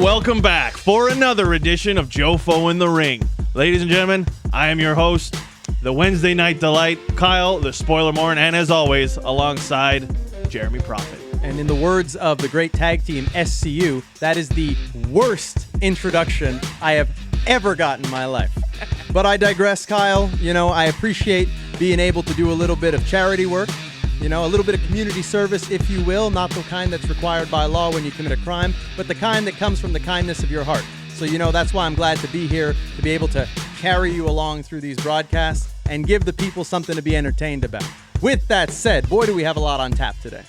welcome back for another edition of Jofo in the Ring. Ladies and gentlemen, I am your host, the Wednesday Night Delight, Kyle, the Spoiler Morin, and as always, alongside Jeremy Prophet. And in the words of the great tag team SCU, that is the worst introduction I have ever gotten in my life. But I digress, Kyle. You know, I appreciate being able to do a little bit of charity work. You know, a little bit of community service, if you will, not the kind that's required by law when you commit a crime, but the kind that comes from the kindness of your heart. So, you know, that's why I'm glad to be here, to be able to carry you along through these broadcasts and give the people something to be entertained about. With that said, boy, do we have a lot on tap today.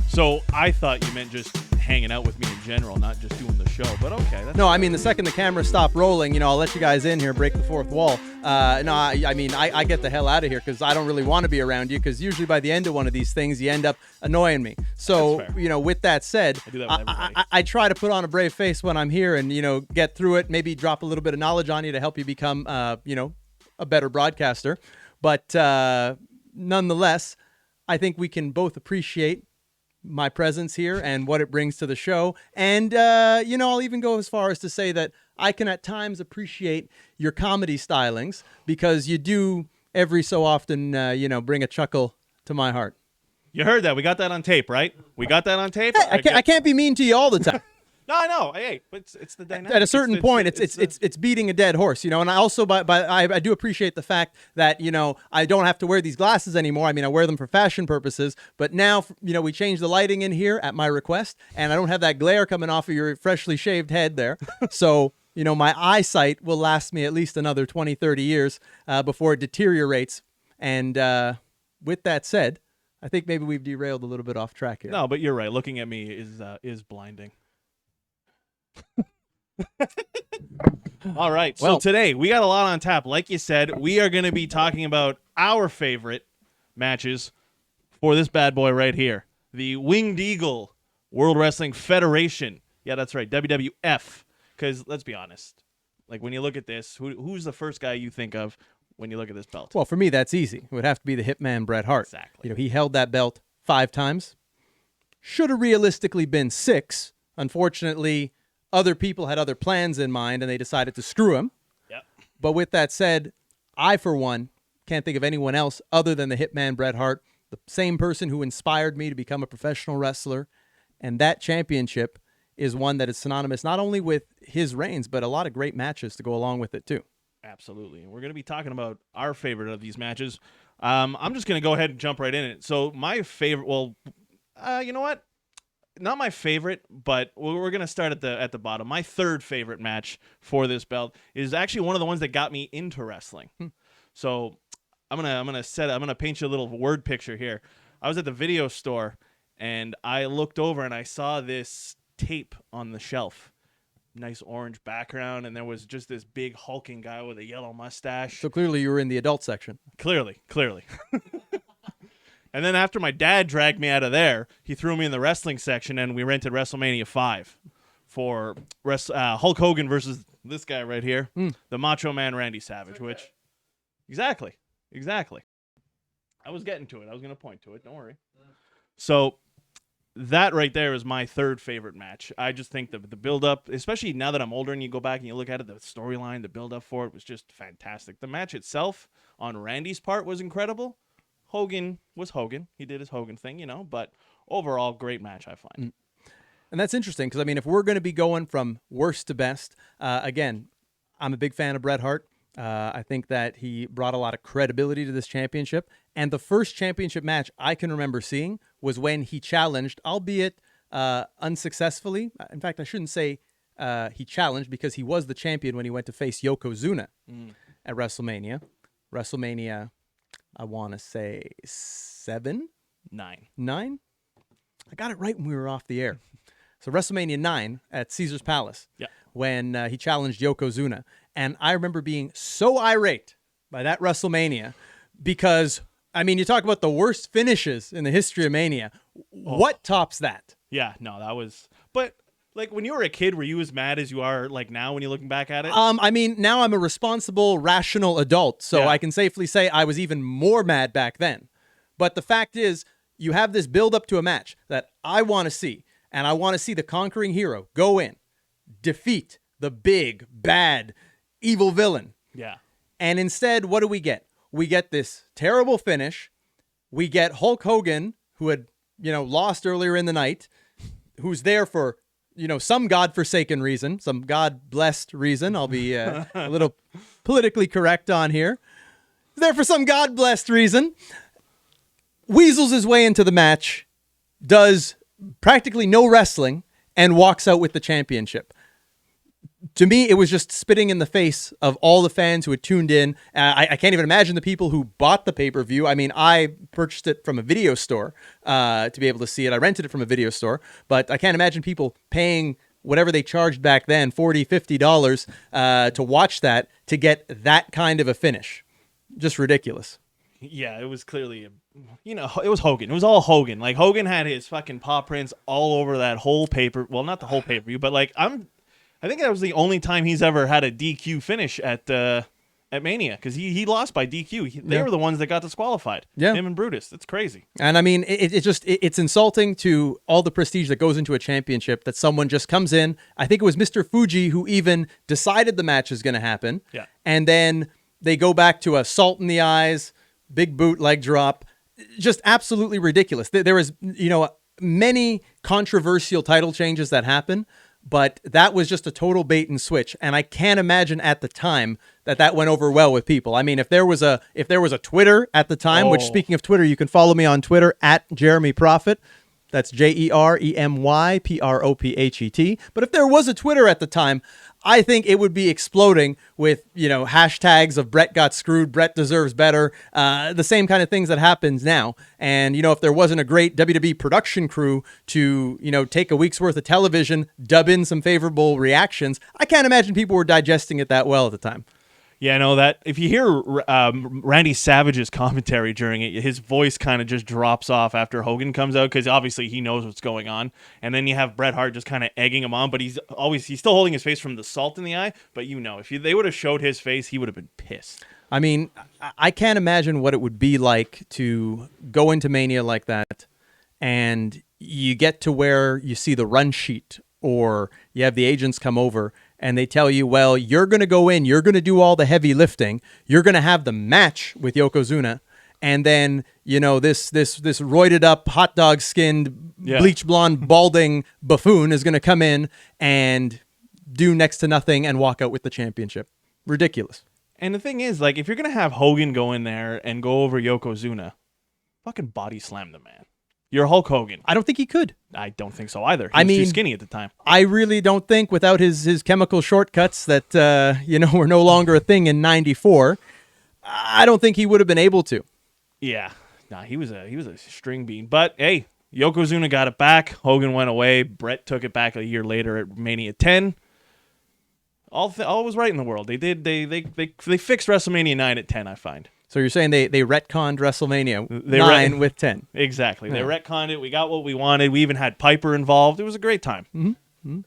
So I thought you meant just hanging out with me in general, not just doing the show, but okay. No, I mean, the second the cameras stop rolling, you know, I'll let you guys in here, break the fourth wall. I get the hell out of here because I don't really want to be around you, because usually by the end of one of these things, you end up annoying me. So, you know, with that said, I do that with everybody. I try to put on a brave face when I'm here and, you know, get through it, maybe drop a little bit of knowledge on you to help you become, you know, a better broadcaster. But nonetheless, I think we can both appreciate my presence here and what it brings to the show. And, you know, I'll even go as far as to say that I can at times appreciate your comedy stylings, because you do every so often, you know, bring a chuckle to my heart. You heard that. We got that on tape, right? We got that on tape? Hey, I can't be mean to you all the time. No, I know. Hey, it's the dynamic. At a certain point, it's beating a dead horse, you know. And I also, I do appreciate the fact that, you know, I don't have to wear these glasses anymore. I mean, I wear them for fashion purposes, but now, you know, we changed the lighting in here at my request, and I don't have that glare coming off of your freshly shaved head there. So, you know, my eyesight will last me at least another 20, 30 years before it deteriorates. And with that said, I think maybe we've derailed a little bit off track here. No, but you're right. Looking at me is blinding. All right, so today we got a lot on tap. Like you said, we are going to be talking about our favorite matches for this bad boy right here, the Winged Eagle World Wrestling Federation. Yeah, that's right, WWF. Because let's be honest, like when you look at this, who's the first guy you think of when you look at this belt? Well, for me, that's easy. It would have to be the Hitman Bret Hart. Exactly. You know, he held that belt 5 times. Should have realistically been 6. Unfortunately, other people had other plans in mind, and they decided to screw him. Yep. But with that said, I, for one, can't think of anyone else other than the Hitman Bret Hart, the same person who inspired me to become a professional wrestler. And that championship is one that is synonymous not only with his reigns, but a lot of great matches to go along with it, too. Absolutely. And we're going to be talking about our favorite of these matches. I'm just going to go ahead and jump right in it. So my favorite, well, you know what? Not my favorite, but we're going to start at the bottom. My third favorite match for this belt is actually one of the ones that got me into wrestling. So I'm gonna paint you a little word picture here. I was at the video store and I looked over and I saw this tape on the shelf. Nice orange background, and there was just this big hulking guy with a yellow mustache. So clearly you were in the adult section. Clearly. And then after my dad dragged me out of there, he threw me in the wrestling section, and we rented WrestleMania 5 for Hulk Hogan versus this guy right here, the Macho Man Randy Savage, which... Exactly. I was getting to it. I was going to point to it. Don't worry. So that right there is my third favorite match. I just think the build-up, especially now that I'm older and you go back and you look at it, the storyline, the build-up for it was just fantastic. The match itself on Randy's part was incredible. Hogan was Hogan. He did his Hogan thing, you know, but overall, great match, I find. And that's interesting because, I mean, if we're going to be going from worst to best, again, I'm a big fan of Bret Hart. I think that he brought a lot of credibility to this championship. And the first championship match I can remember seeing was when he challenged, albeit unsuccessfully. In fact, I shouldn't say he challenged, because he was the champion when he went to face Yokozuna at WrestleMania. I want to say 9. I got it right when we were off the air. So WrestleMania 9 at Caesar's Palace, when he challenged Yokozuna. And I remember being so irate by that WrestleMania because, I mean, you talk about the worst finishes in the history of Mania. What tops that? Yeah, no, that was... But, like, when you were a kid, were you as mad as you are, like, now when you're looking back at it? I mean, now I'm a responsible, rational adult, so I can safely say I was even more mad back then. But the fact is, you have this build-up to a match that I want to see, and I want to see the conquering hero go in, defeat the big, bad, evil villain. Yeah. And instead, what do we get? We get this terrible finish. We get Hulk Hogan, who had, lost earlier in the night, who's there for, some godforsaken reason, some God-blessed reason. I'll be a little politically correct on here. He's there for some God-blessed reason. Weasels his way into the match, does practically no wrestling, and walks out with the championship. To me, it was just spitting in the face of all the fans who had tuned in. I can't even imagine the people who bought the pay-per-view. I mean, I purchased it from a video store to be able to see it. I rented it from a video store, but I can't imagine people paying whatever they charged back then, $40, $50, to watch that, to get that kind of a finish. Just ridiculous. Yeah, it was clearly, it was Hogan. It was all Hogan. Like, Hogan had his fucking paw prints all over that whole well, not the whole pay-per-view, but like, I think that was the only time he's ever had a DQ finish at Mania, because he lost by DQ. They were the ones that got disqualified. Yeah. Him and Brutus. That's crazy. And I mean, it's insulting to all the prestige that goes into a championship that someone just comes in. I think it was Mr. Fuji who even decided the match is going to happen. Yeah. And then they go back to a salt in the eyes, big boot, leg drop. Just absolutely ridiculous. There was, many controversial title changes that happen, but that was just a total bait and switch. And I can't imagine at the time that went over well with people. I mean, if there was a Twitter at the time, which, speaking of Twitter, you can follow me on Twitter at Jeremy Prophet. That's JeremyProphet. But if there was a Twitter at the time, I think it would be exploding with, hashtags of Bret got screwed, Bret deserves better, the same kind of things that happens now. And, if there wasn't a great WWE production crew to, take a week's worth of television, dub in some favorable reactions, I can't imagine people were digesting it that well at the time. Yeah, I know that. If you hear Randy Savage's commentary during it, his voice kind of just drops off after Hogan comes out, because obviously he knows what's going on. And then you have Bret Hart just kind of egging him on, but he's still holding his face from the salt in the eye. But if they would have showed his face, he would have been pissed. I mean, I can't imagine what it would be like to go into Mania like that, and you get to where you see the run sheet, or you have the agents come over and they tell you, well, you're going to go in, you're going to do all the heavy lifting, you're going to have the match with Yokozuna, and then, this roided up, hot dog skinned, bleach blonde, balding buffoon is going to come in and do next to nothing and walk out with the championship. Ridiculous. And the thing is, like, if you're going to have Hogan go in there and go over Yokozuna, fucking body slam the man. You're Hulk Hogan. I don't think he could. I don't think so either. He was too skinny at the time. I really don't think, without his chemical shortcuts that, were no longer a thing in '94, I don't think he would have been able to. Yeah. Nah, he was a string bean. But, hey, Yokozuna got it back. Hogan went away. Bret took it back a year later at Mania 10. All was right in the world. They fixed WrestleMania 9 at 10, I find. So you're saying they retconned WrestleMania 9 with 10. Exactly. Yeah. They retconned it. We got what we wanted. We even had Piper involved. It was a great time. Mm-hmm.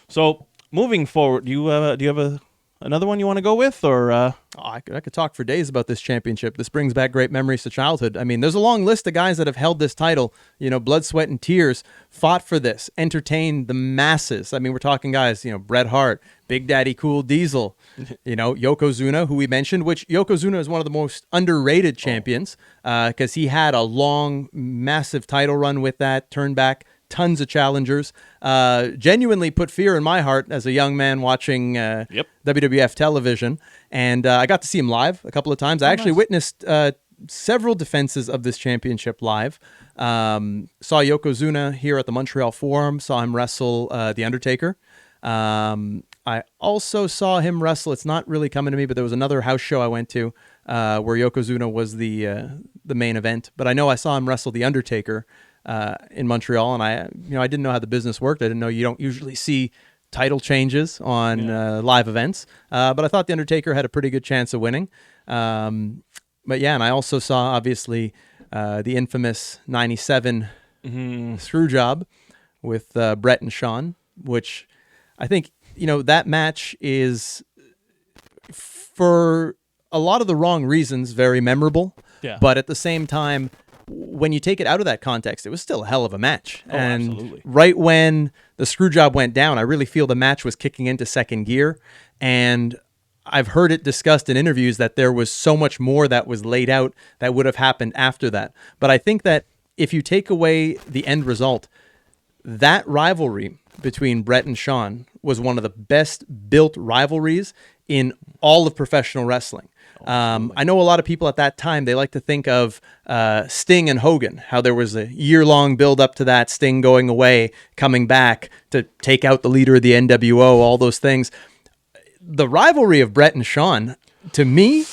So moving forward, do you have another one you want to go with, or? I could talk for days about this championship. This brings back great memories to childhood. I mean, there's a long list of guys that have held this title, blood, sweat, and tears, fought for this, entertained the masses. I mean, we're talking guys, Bret Hart, Big Daddy Cool Diesel, Yokozuna, who we mentioned, which Yokozuna is one of the most underrated champions, because he had a long, massive title run with that, turned back tons of challengers, genuinely put fear in my heart as a young man watching WWF television. And I got to see him live a couple of times. I actually witnessed several defenses of this championship live. Saw Yokozuna here at the Montreal Forum, saw him wrestle The Undertaker. I also saw him wrestle, it's not really coming to me, but there was another house show I went to where Yokozuna was the main event. But I know I saw him wrestle The Undertaker in Montreal, and I didn't know how the business worked. I didn't know you don't usually see title changes on live events, but I thought The Undertaker had a pretty good chance of winning. But yeah, and I also saw, obviously, the infamous 97 screw job with Bret and Shawn, which I think, that match is, for a lot of the wrong reasons, very memorable. Yeah. But at the same time, when you take it out of that context, it was still a hell of a match. Oh, and absolutely. right when the screw job went down, I really feel the match was kicking into second gear. And I've heard it discussed in interviews that there was so much more that was laid out that would have happened after that. But I think that if you take away the end result, that rivalry between Bret and Shawn was one of the best built rivalries in all of professional wrestling. I know a lot of people at that time, they like to think of Sting and Hogan, how there was a year-long build up to that, Sting going away, coming back to take out the leader of the NWO, all those things. The rivalry of Bret and Shawn, to me,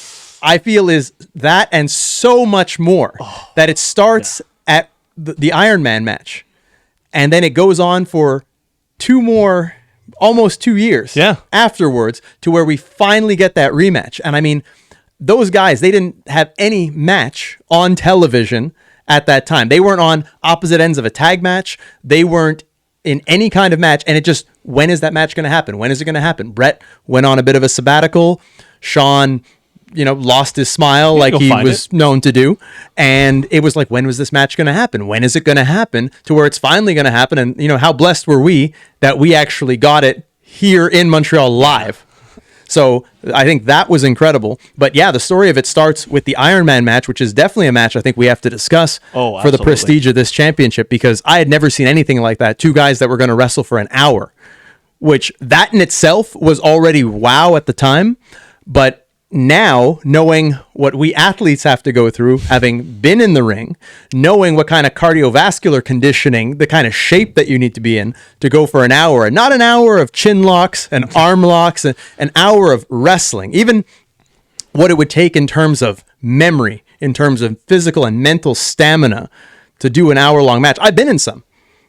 I feel is that and so much more. That it starts at the Iron Man match, and then it goes on for almost 2 years afterwards to where we finally get that rematch. And I mean, those guys, they didn't have any match on television at that time. They weren't on opposite ends of a tag match. They weren't in any kind of match. And it just, when is that match going to happen? When is it going to happen? Bret went on a bit of a sabbatical. Shawn, lost his smile like he was known to do. And it was like, when was this match going to happen? When is it going to happen? To where it's finally going to happen. And, how blessed were we that we actually got it here in Montreal live. So I think that was incredible. But yeah, the story of it starts with the Iron Man match, which is definitely a match I think we have to discuss for the prestige of this championship, because I had never seen anything like that. Two guys that were going to wrestle for an hour, which that in itself was already wow at the time. But now, knowing what we athletes have to go through, having been in the ring, knowing what kind of cardiovascular conditioning, the kind of shape that you need to be in to go for an hour, and not an hour of chin locks and arm locks, and an hour of wrestling, even what it would take in terms of memory, in terms of physical and mental stamina to do an hour-long match. I've been in some.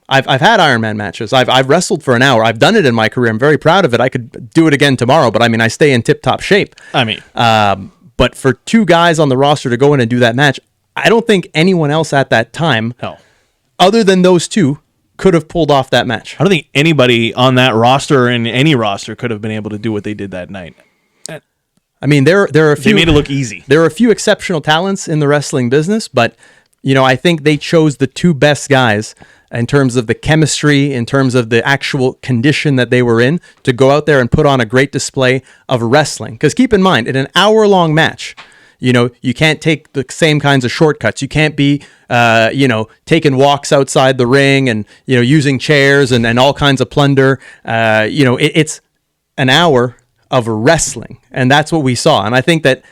I've had Iron Man matches. I've wrestled for an hour. I've done it in my career. I'm very proud of it. I could do it again tomorrow, but I mean, I stay in tip-top shape. But for two guys on the roster to go in and do that match, I don't think anyone else at that time, other than those two, could have pulled off that match. I don't think anybody on that roster or in any roster could have been able to do what they did that night. I mean, there are a few. They made it look easy. There are a few exceptional talents in the wrestling business, but I think they chose the two best guys in terms of the chemistry, in terms of the actual condition that they were in, to go out there and put on a great display of wrestling. Because keep in mind, in an hour-long match, you can't take the same kinds of shortcuts. You can't be, taking walks outside the ring and, using chairs and all kinds of plunder. It's an hour of wrestling, and that's what we saw. And I think that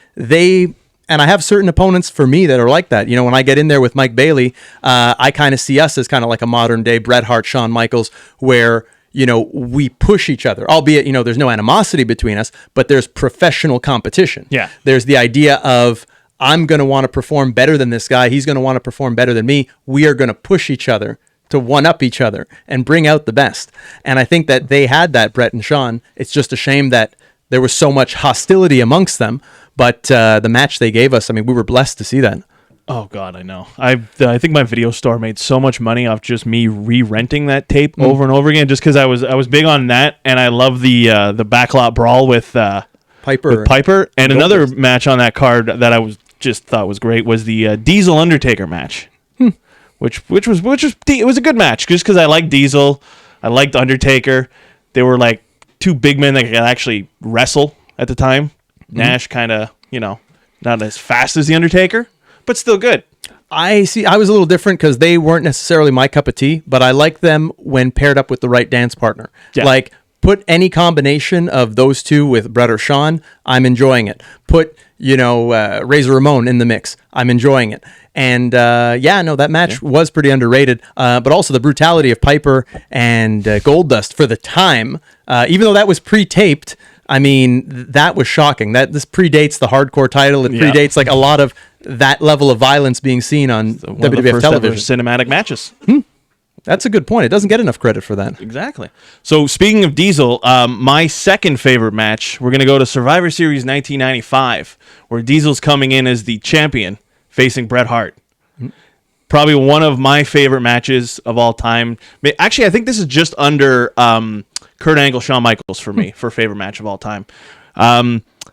and I have certain opponents for me that are like that. When I get in there with Mike Bailey, I kind of see us as kind of like a modern day Bret Hart, Shawn Michaels, where, we push each other, albeit, there's no animosity between us, but there's professional competition. Yeah. There's the idea of, I'm going to want to perform better than this guy. He's going to want to perform better than me. We are going to push each other to one-up each other and bring out the best. And I think that they had that, Bret and Shawn. It's just a shame that there was so much hostility amongst them. But the match they gave us, I mean, we were blessed to see that. Oh, God, I know. I think my video store made so much money off just me re-renting that tape over and over again, just because I was big on that, and I love the backlot brawl with Piper. And another match on that card that I thought was great was the Diesel Undertaker match, which was it was a good match just because I liked Diesel, I liked Undertaker. They were like two big men that could actually wrestle at the time. Nash kind of, not as fast as The Undertaker, but still good. I was a little different because they weren't necessarily my cup of tea, but I like them when paired up with the right dance partner. Yeah. Like, put any combination of those two with Bret or Shawn, I'm enjoying it. Put, Razor Ramon in the mix, I'm enjoying it. And, that match was pretty underrated. But also the brutality of Piper and Goldust for the time, even though that was pre-taped, I mean, that was shocking. This predates the hardcore title. It predates like a lot of that level of violence being seen on WWF television. Cinematic matches. That's a good point. It doesn't get enough credit for that. Exactly. So speaking of Diesel, my second favorite match, we're going to go to Survivor Series 1995, where Diesel's coming in as the champion facing Bret Hart. Probably one of my favorite matches of all time. Actually, I think this is just under Kurt Angle, Shawn Michaels for me, for favorite match of all time.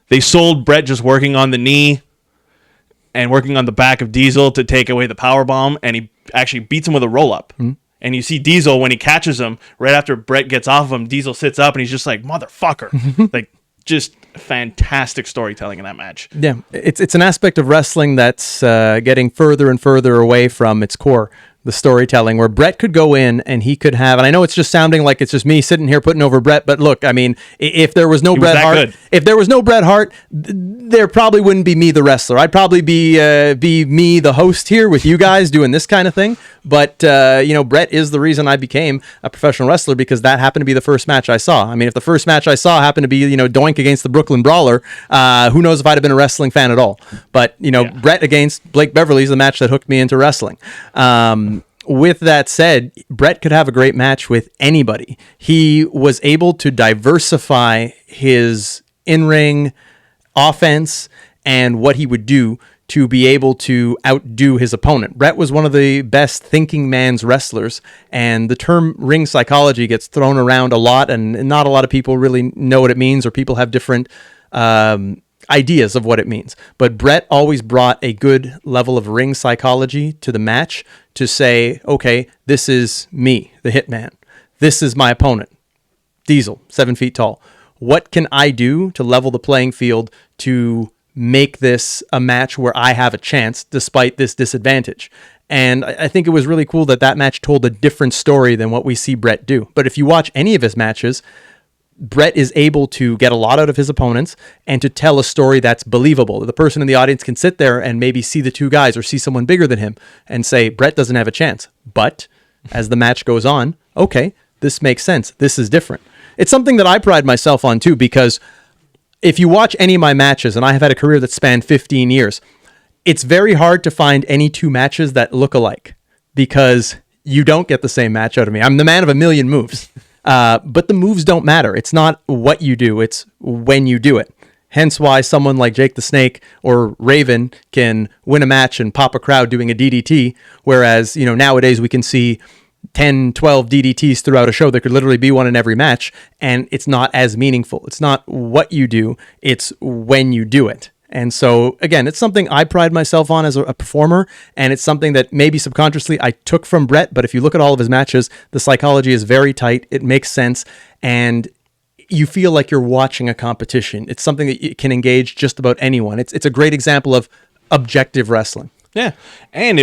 They sold Bret just working on the knee. and working on the back of Diesel to take away the power bomb, and he actually beats him with a roll-up. And you see Diesel, when he catches him, right after Bret gets off of him, Diesel sits up, and he's just like, motherfucker. Like, just fantastic storytelling in that match. Yeah, it's an aspect of wrestling that's getting further and further away from its core, the storytelling, where Bret could go in and he could have, and I know it's just sounding like it's just me sitting here putting over Bret, but look, I mean, if there was no Bret Hart, there probably wouldn't be me, the wrestler. I'd probably be me, the host here with you guys doing this kind of thing. But Bret is the reason I became a professional wrestler, because that happened to be the first match I saw. I mean, if the first match I saw happened to be Doink against the Brooklyn Brawler, who knows if I'd have been a wrestling fan at all. But Bret against Blake Beverly is the match that hooked me into wrestling. With that said, Bret could have a great match with anybody. He was able to diversify his in-ring offense and what he would do to be able to outdo his opponent. Bret was one of the best thinking man's wrestlers, and the term ring psychology gets thrown around a lot, and not a lot of people really know what it means, or people have different ideas of what it means. But Bret always brought a good level of ring psychology to the match to say, okay, this is me, the Hitman. This is my opponent, Diesel, 7 feet tall. What can I do to level the playing field to make this a match where I have a chance despite this disadvantage? And I think it was really cool that match told a different story than what we see Bret do. But if you watch any of his matches, Bret is able to get a lot out of his opponents and to tell a story that's believable. The person in the audience can sit there and maybe see the two guys or see someone bigger than him and say, Bret doesn't have a chance. But as the match goes on, okay, this makes sense. This is different. It's something that I pride myself on too, because if you watch any of my matches, and I have had a career that spanned 15 years, it's very hard to find any two matches that look alike, because you don't get the same match out of me. I'm the man of a million moves. But the moves don't matter. It's not what you do, it's when you do it. Hence why someone like Jake the Snake or Raven can win a match and pop a crowd doing a DDT, whereas, nowadays we can see 10, 12 DDTs throughout a show. There could literally be one in every match, and it's not as meaningful. It's not what you do, it's when you do it. And so, again, it's something I pride myself on as a performer, and it's something that maybe subconsciously I took from Bret, but if you look at all of his matches, the psychology is very tight, it makes sense, and you feel like you're watching a competition. It's something that you can engage just about anyone. It's a great example of objective wrestling. Yeah, and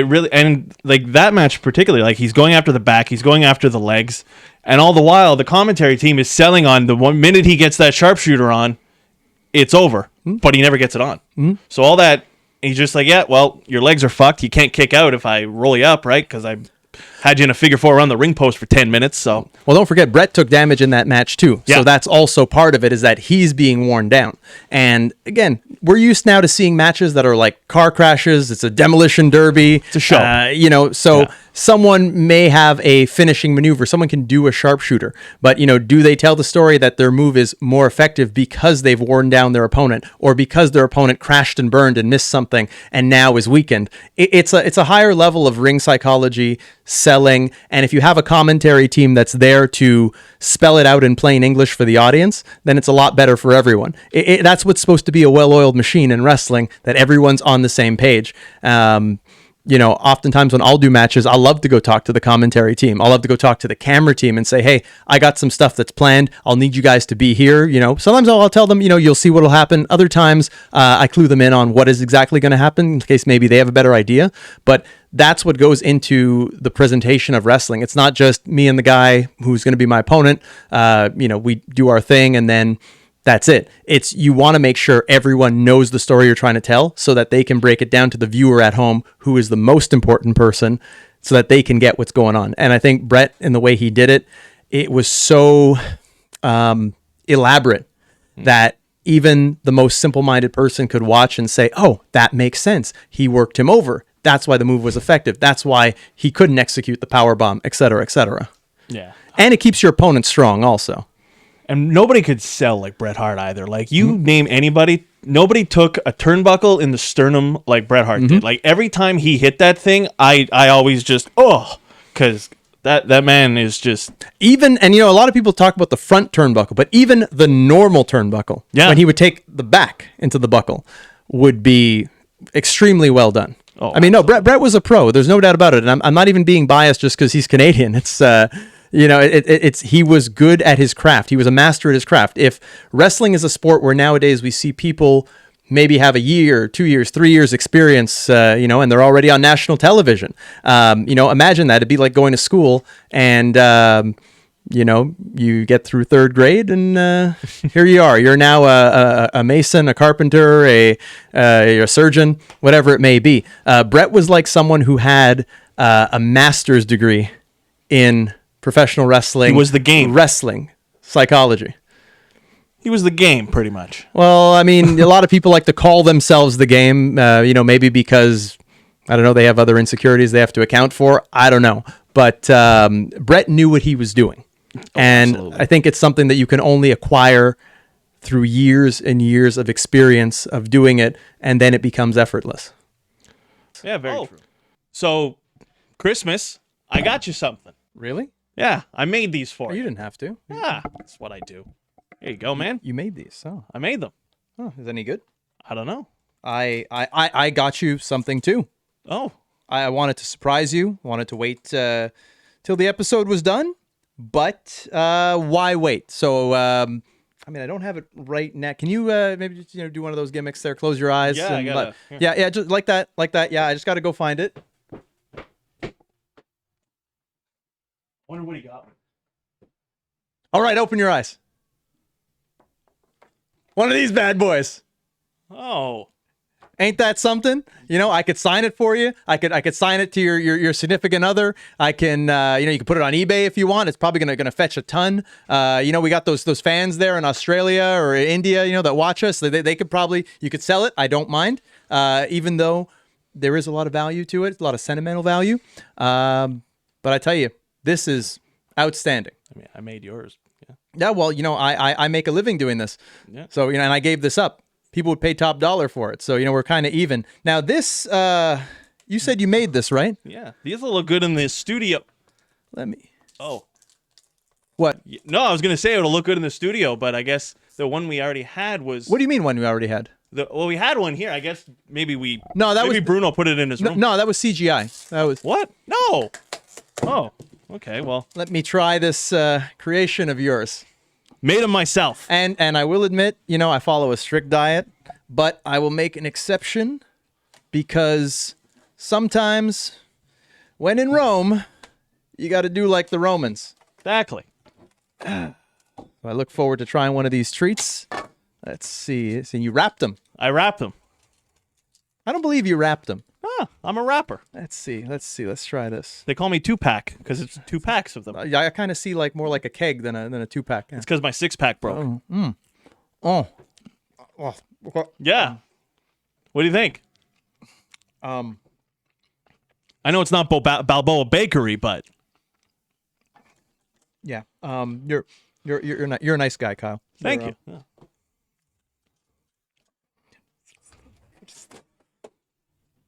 that match particularly, like, he's going after the back, he's going after the legs, and all the while the commentary team is selling on the 1 minute he gets that sharpshooter on, it's over, but he never gets it on. So all that, he's just like, yeah, well, your legs are fucked. You can't kick out if I roll you up, right? Because I had you in a figure four around the ring post for 10 minutes. So, well, don't forget, Bret took damage in that match too. Yeah. So that's also part of it, is that he's being worn down. And again, we're used now to seeing matches that are like car crashes. It's a demolition derby. It's a show. Someone may have a finishing maneuver. Someone can do a sharpshooter. But, do they tell the story that their move is more effective because they've worn down their opponent, or because their opponent crashed and burned and missed something and now is weakened? It's a higher level of ring psychology, selling. And if you have a commentary team that's there to spell it out in plain English for the audience, then it's a lot better for everyone. That's what's supposed to be a well-oiled machine in wrestling, that everyone's on the same page. Oftentimes when I'll do matches, I love to go talk to the commentary team. I'll love to go talk to the camera team and say, hey, I got some stuff that's planned. I'll need you guys to be here. Sometimes I'll tell them, you'll see what'll happen. Other times I clue them in on what is exactly going to happen in case maybe they have a better idea. But that's what goes into the presentation of wrestling. It's not just me and the guy who's going to be my opponent. We do our thing and then that's it. It's, you want to make sure everyone knows the story you're trying to tell, so that they can break it down to the viewer at home, who is the most important person, so that they can get what's going on. And I think Bret, in the way he did it, it was so elaborate that even the most simple-minded person could watch and say, oh, that makes sense. He worked him over. That's why the move was effective. That's why he couldn't execute the powerbomb, et cetera, et cetera. Yeah. And it keeps your opponent strong also. And nobody could sell like Bret Hart either. Like, you name anybody, nobody took a turnbuckle in the sternum like Bret Hart did. Like, every time he hit that thing, I always just, because that man is just... Even, and a lot of people talk about the front turnbuckle, but even the normal turnbuckle, when he would take the back into the buckle, would be extremely well done. Oh, I mean, no, Bret was a pro. There's no doubt about it. And I'm not even being biased just because he's Canadian. It's he was good at his craft. He was a master at his craft. If wrestling is a sport where nowadays we see people maybe have a year, 2 years, 3 years experience, and they're already on national television. Imagine that. It'd be like going to school and, you get through third grade and here you are. You're now a mason, a carpenter, a surgeon, whatever it may be. Bret was like someone who had a master's degree in professional wrestling. He was the game. Wrestling psychology. He was the game, pretty much. Well, I mean, a lot of people like to call themselves the game, maybe because, I don't know, they have other insecurities they have to account for. I don't know. But Bret knew what he was doing. And absolutely. I think it's something that you can only acquire through years and years of experience of doing it, and then it becomes effortless. Yeah, very true. So, Christmas, I got you something. Really? Yeah, I made these for You you. didn't have to. Yeah, that's what I do. Here you go, man. You made these. Oh, I made them. is any good? I don't know. I got you something too. Oh, I wanted to surprise you. Wanted to wait till the episode was done, but why wait? So, I don't have it right now. Can you maybe just do one of those gimmicks there? Close your eyes. Yeah, and I gotta, yeah, just like that. Yeah, I just got to go find it. wonder what he got me. All right, open your eyes. One of these bad boys. Oh, Ain't that something? I could sign it for you. I could sign it to your significant other. I can, you can put it on eBay if you want. It's probably gonna fetch a ton. We got those fans there in Australia or India, that watch us. They could probably, you could sell it. I don't mind, even though there is a lot of value to it, a lot of sentimental value. But I tell you, this is outstanding. I mean, I made yours. Yeah. Yeah, well, I make a living doing this. Yeah. So, and I gave this up. People would pay top dollar for it. So, we're kind of even. Now, this, you said you made this, right? Yeah. These will look good in the studio. Let me. Oh. What? No, I was going to say it'll look good in the studio, but I guess the one we already had was... What do you mean one we already had? we had one here. I guess maybe we... No, that maybe was... Bruno put it in his room. No, that was CGI. That was... What? No. Oh, okay, well... Let me try this creation of yours. Made them myself. And I will admit, I follow a strict diet, but I will make an exception because sometimes when in Rome, you got to do like the Romans. Exactly. I look forward to trying one of these treats. Let's see. So you wrapped them. I wrapped them. I don't believe you wrapped them. I'm a rapper. Let's see. Let's try this. They call me 2-pack because it's 2 packs of them. Yeah, I kind of see like more like a keg than a 2-pack. Yeah. It's because my 6-pack broke. Oh. Yeah. What do you think? I know it's not Balboa Bakery, but yeah. You're a nice guy, Kyle. Thank you. Yeah.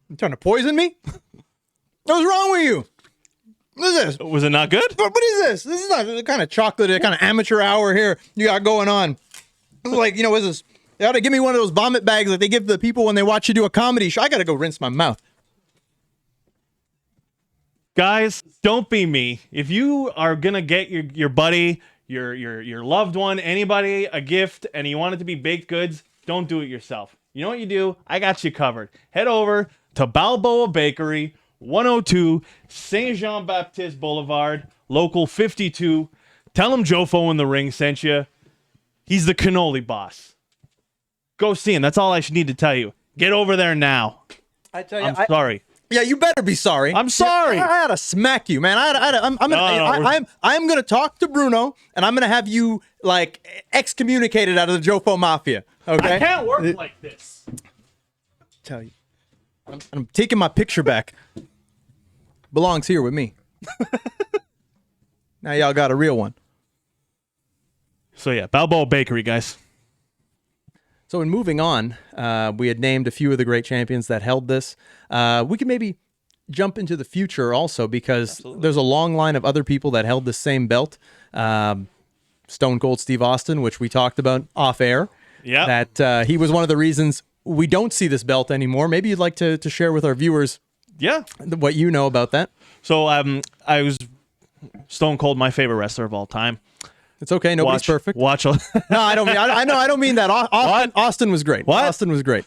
You trying to poison me? What's wrong with you? What is this? Was it not good? What is this? This is not the kind of chocolate, kind of amateur hour here you got going on. This is like, what is this? They ought to give me one of those vomit bags that they give the people when they watch you do a comedy show. I got to go rinse my mouth. Guys, don't be me. If you are going to get your buddy, your loved one, anybody a gift, and you want it to be baked goods, don't do it yourself. You know what you do? I got you covered. Head over to Balboa Bakery, 102 Saint Jean Baptiste Boulevard, local 52. Tell him Jofo in the Ring sent you. He's the cannoli boss. Go see him. That's all I should need to tell you. Get over there now. I tell you, I'm sorry. Yeah, you better be sorry. I'm sorry. I had to smack you, man. I'm gonna talk to Bruno, and I'm gonna have you like excommunicated out of the Jofo Mafia. Okay? I can't work like this. Tell you, I'm taking my picture back. Belongs here with me. Now y'all got a real one. So yeah, Balboa Bakery, guys. So in moving on, we had named a few of the great champions that held this. We can maybe jump into the future also because there's a long line of other people that held the same belt. Stone Cold Steve Austin, which we talked about off air. Yeah. That he was one of the reasons we don't see this belt anymore. Maybe you'd like to share with our viewers Yeah. what you know about that. So I was Stone Cold, my favorite wrestler of all time. It's okay. Nobody's perfect. Watch. No, I don't mean. I know. I don't mean that. Austin was great. What? Austin was great.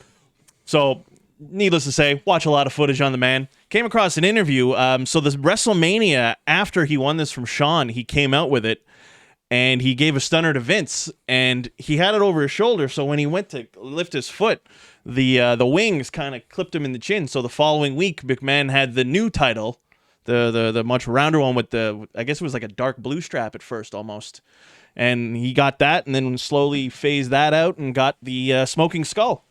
So, needless to say, watch a lot of footage on the man. Came across an interview. So this WrestleMania, after he won this from Shawn, he came out with it, and he gave a stunner to Vince, and he had it over his shoulder. So when he went to lift his foot, the wings kind of clipped him in the chin. So the following week, McMahon had the new title, the much rounder one with I guess it was like a dark blue strap at first almost. And he got that, and then slowly phased that out and got the smoking skull.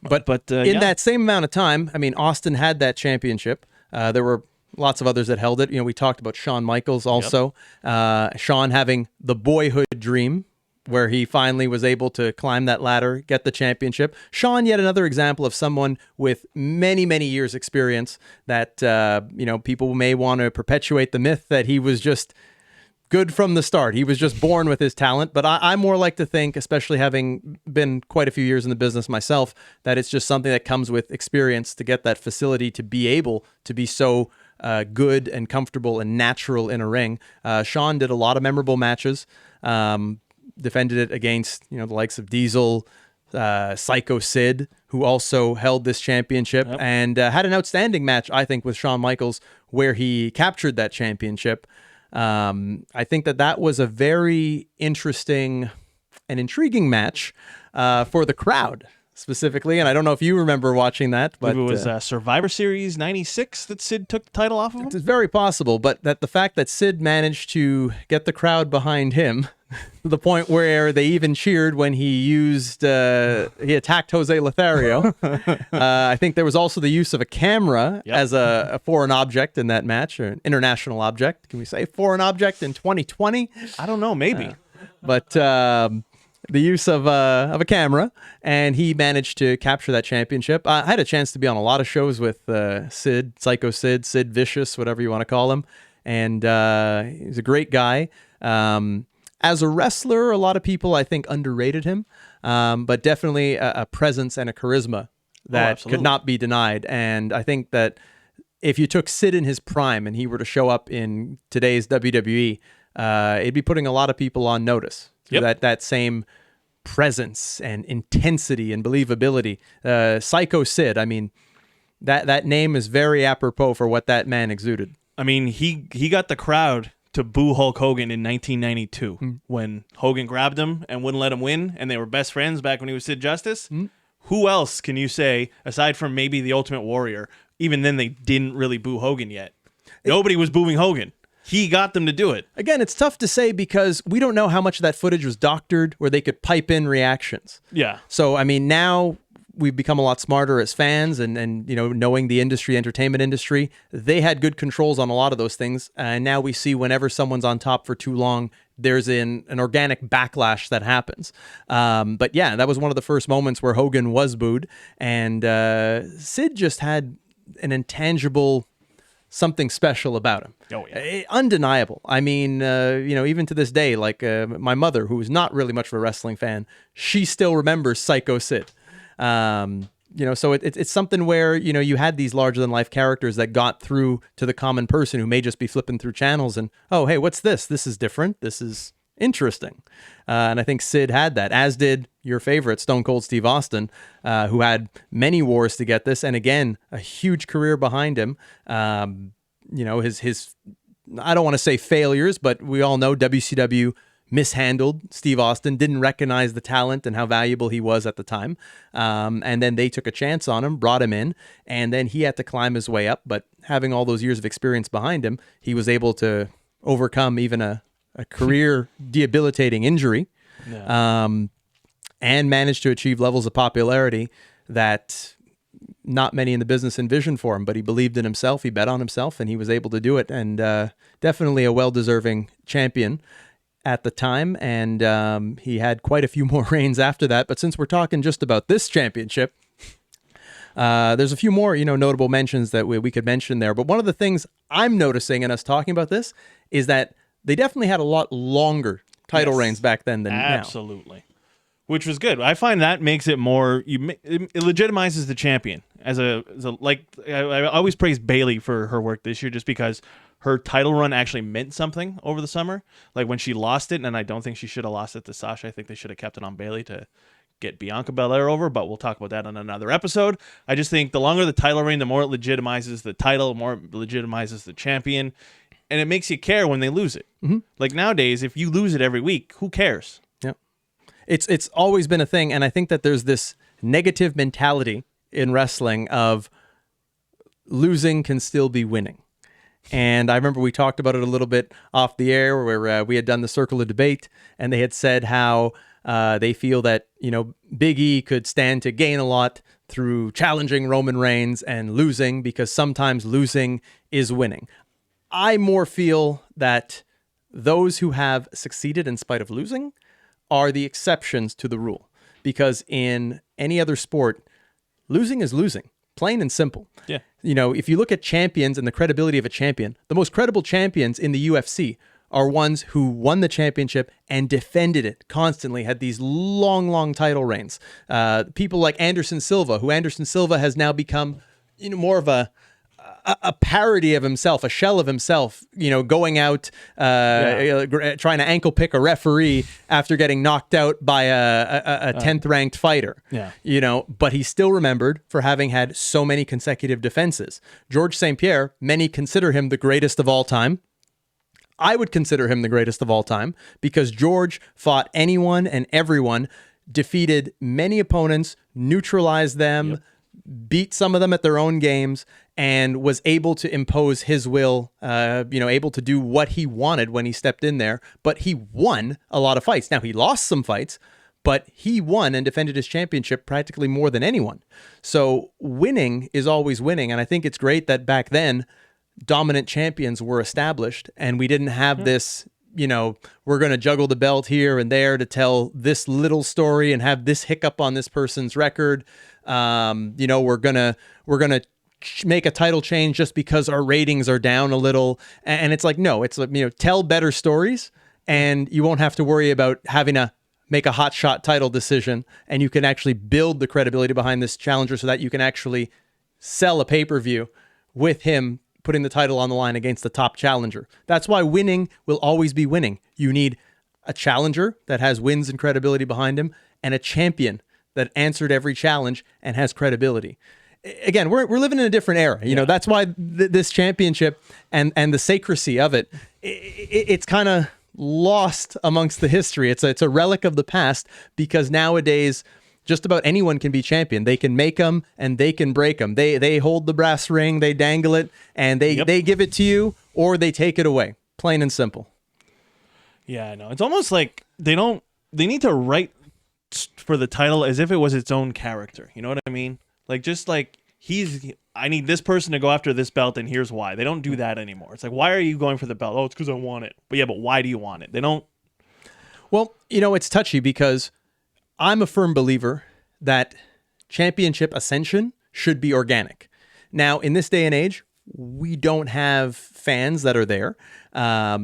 But in that same amount of time, I mean, Austin had that championship. There were lots of others that held it. You know, we talked about Shawn Michaels also. Yep. Shawn having the boyhood dream, where he finally was able to climb that ladder, get the championship. Shawn, yet another example of someone with many, many years experience that, people may want to perpetuate the myth that he was just good from the start. He was just born with his talent. But I more like to think, especially having been quite a few years in the business myself, that it's just something that comes with experience to get that facility to be able to be so good and comfortable and natural in a ring. Shawn did a lot of memorable matches. Defended it against the likes of Diesel, Psycho Sid, who also held this championship, and had an outstanding match, I think, with Shawn Michaels, where he captured that championship. I think that was a very interesting and intriguing match for the crowd specifically, and I don't know if you remember watching that, but it was Survivor Series '96 that Sid took the title off of him. It's very possible, but the fact that Sid managed to get the crowd behind him to the point where they even cheered when he attacked Jose Lothario. I think there was also the use of a camera as a foreign object in that match, or an international object. Can we say foreign object in 2020? I don't know, maybe. But the use of a camera, and he managed to capture that championship. I had a chance to be on a lot of shows with Sid, Psycho Sid, Sid Vicious, whatever you want to call him, and he's a great guy. As a wrestler, a lot of people, I think, underrated him, but definitely a presence and a charisma that could not be denied. And I think that if you took Sid in his prime and he were to show up in today's WWE, it'd be putting a lot of people on notice. That same presence and intensity and believability. Psycho Sid, I mean, that name is very apropos for what that man exuded. I mean, he got the crowd to boo Hulk Hogan in 1992 when Hogan grabbed him and wouldn't let him win, and they were best friends back when he was Sid Justice. Who else can you say, aside from maybe the Ultimate Warrior? Even then, they didn't really boo Hogan yet. Nobody was booing Hogan. He got them to do it. Again, it's tough to say because we don't know how much of that footage was doctored where they could pipe in reactions. Yeah. So, I mean, now we've become a lot smarter as fans and knowing the industry, entertainment industry. They had good controls on a lot of those things. And now we see whenever someone's on top for too long, there's an organic backlash that happens. But yeah, that was one of the first moments where Hogan was booed. And Sid just had an intangible something special about him. Oh, yeah. Undeniable. I mean, even to this day, like my mother, who is not really much of a wrestling fan, she still remembers Psycho Sid. So it's something where, you had these larger than life characters that got through to the common person who may just be flipping through channels and, oh, hey, what's this? This is different. This is interesting. And I think Sid had that, as did your favorite, Stone Cold Steve Austin, who had many wars to get this. And again, a huge career behind him. His I don't want to say failures, but we all know WCW mishandled Steve Austin, didn't recognize the talent and how valuable he was at the time. And then they took a chance on him, brought him in, and then he had to climb his way up. But having all those years of experience behind him, he was able to overcome even a career debilitating injury, and managed to achieve levels of popularity that not many in the business envisioned for him. But he believed in himself, he bet on himself, and he was able to do it. And definitely a well-deserving champion at the time, and he had quite a few more reigns after that. But since we're talking just about this championship, there's a few more, notable mentions that we could mention there. But one of the things I'm noticing in us talking about this is that they definitely had a lot longer title reigns back then than now. Absolutely. which was good. I find that makes it more. It legitimizes the champion as a like. I always praise Bayley for her work this year, just because her title run actually meant something over the summer. Like when she lost it, and I don't think she should have lost it to Sasha. I think they should have kept it on Bayley to get Bianca Belair over, but we'll talk about that on another episode. I just think the longer the title reign, the more it legitimizes the title, the more it legitimizes the champion, and it makes you care when they lose it. Mm-hmm. Like nowadays, if you lose it every week, who cares? Yeah, it's always been a thing, and I think that there's this negative mentality in wrestling of losing can still be winning. And I remember we talked about it a little bit off the air where we had done the circle of debate, and they had said how they feel that, Big E could stand to gain a lot through challenging Roman Reigns and losing, because sometimes losing is winning. I more feel that those who have succeeded in spite of losing are the exceptions to the rule, because in any other sport, losing is losing. Plain and simple. Yeah. If you look at champions and the credibility of a champion, the most credible champions in the UFC are ones who won the championship and defended it constantly, had these long, long title reigns. People like Anderson Silva, who Anderson Silva has now become, more of a parody of himself, a shell of himself, going out, trying to ankle pick a referee after getting knocked out by a 10th ranked fighter. Yeah. But he's still remembered for having had so many consecutive defenses. Georges St-Pierre, many consider him the greatest of all time. I would consider him the greatest of all time because George fought anyone and everyone, defeated many opponents, neutralized them, beat some of them at their own games, and was able to impose his will, able to do what he wanted when he stepped in there. But he won a lot of fights. Now, he lost some fights, but he won and defended his championship practically more than anyone. So winning is always winning. And I think it's great that back then, dominant champions were established, and we didn't have this, we're going to juggle the belt here and there to tell this little story and have this hiccup on this person's record. We're gonna make a title change just because our ratings are down a little. And it's like, no, it's like, tell better stories, and you won't have to worry about having to make a hot shot title decision, and you can actually build the credibility behind this challenger so that you can actually sell a pay-per-view with him putting the title on the line against the top challenger. That's why winning will always be winning. You need a challenger that has wins and credibility behind him, and a champion that answered every challenge and has credibility. Again, we're living in a different era. That's why this championship and the sacredcy of it's kind of lost amongst the history. It's a relic of the past, because nowadays just about anyone can be champion. They can make them and they can break them. They hold the brass ring, they dangle it, and they give it to you, or they take it away. Plain and simple. Yeah, I know. It's almost like they need to write for the title as if it was its own character. You know what I mean? Like, just like I need this person to go after this belt, and here's why. They don't do that anymore. It's like, why are you going for the belt? Oh, it's because I want it. But why do you want it? They don't. Well, it's touchy, because I'm a firm believer that championship ascension should be organic. Now, in this day and age, we don't have fans that are there.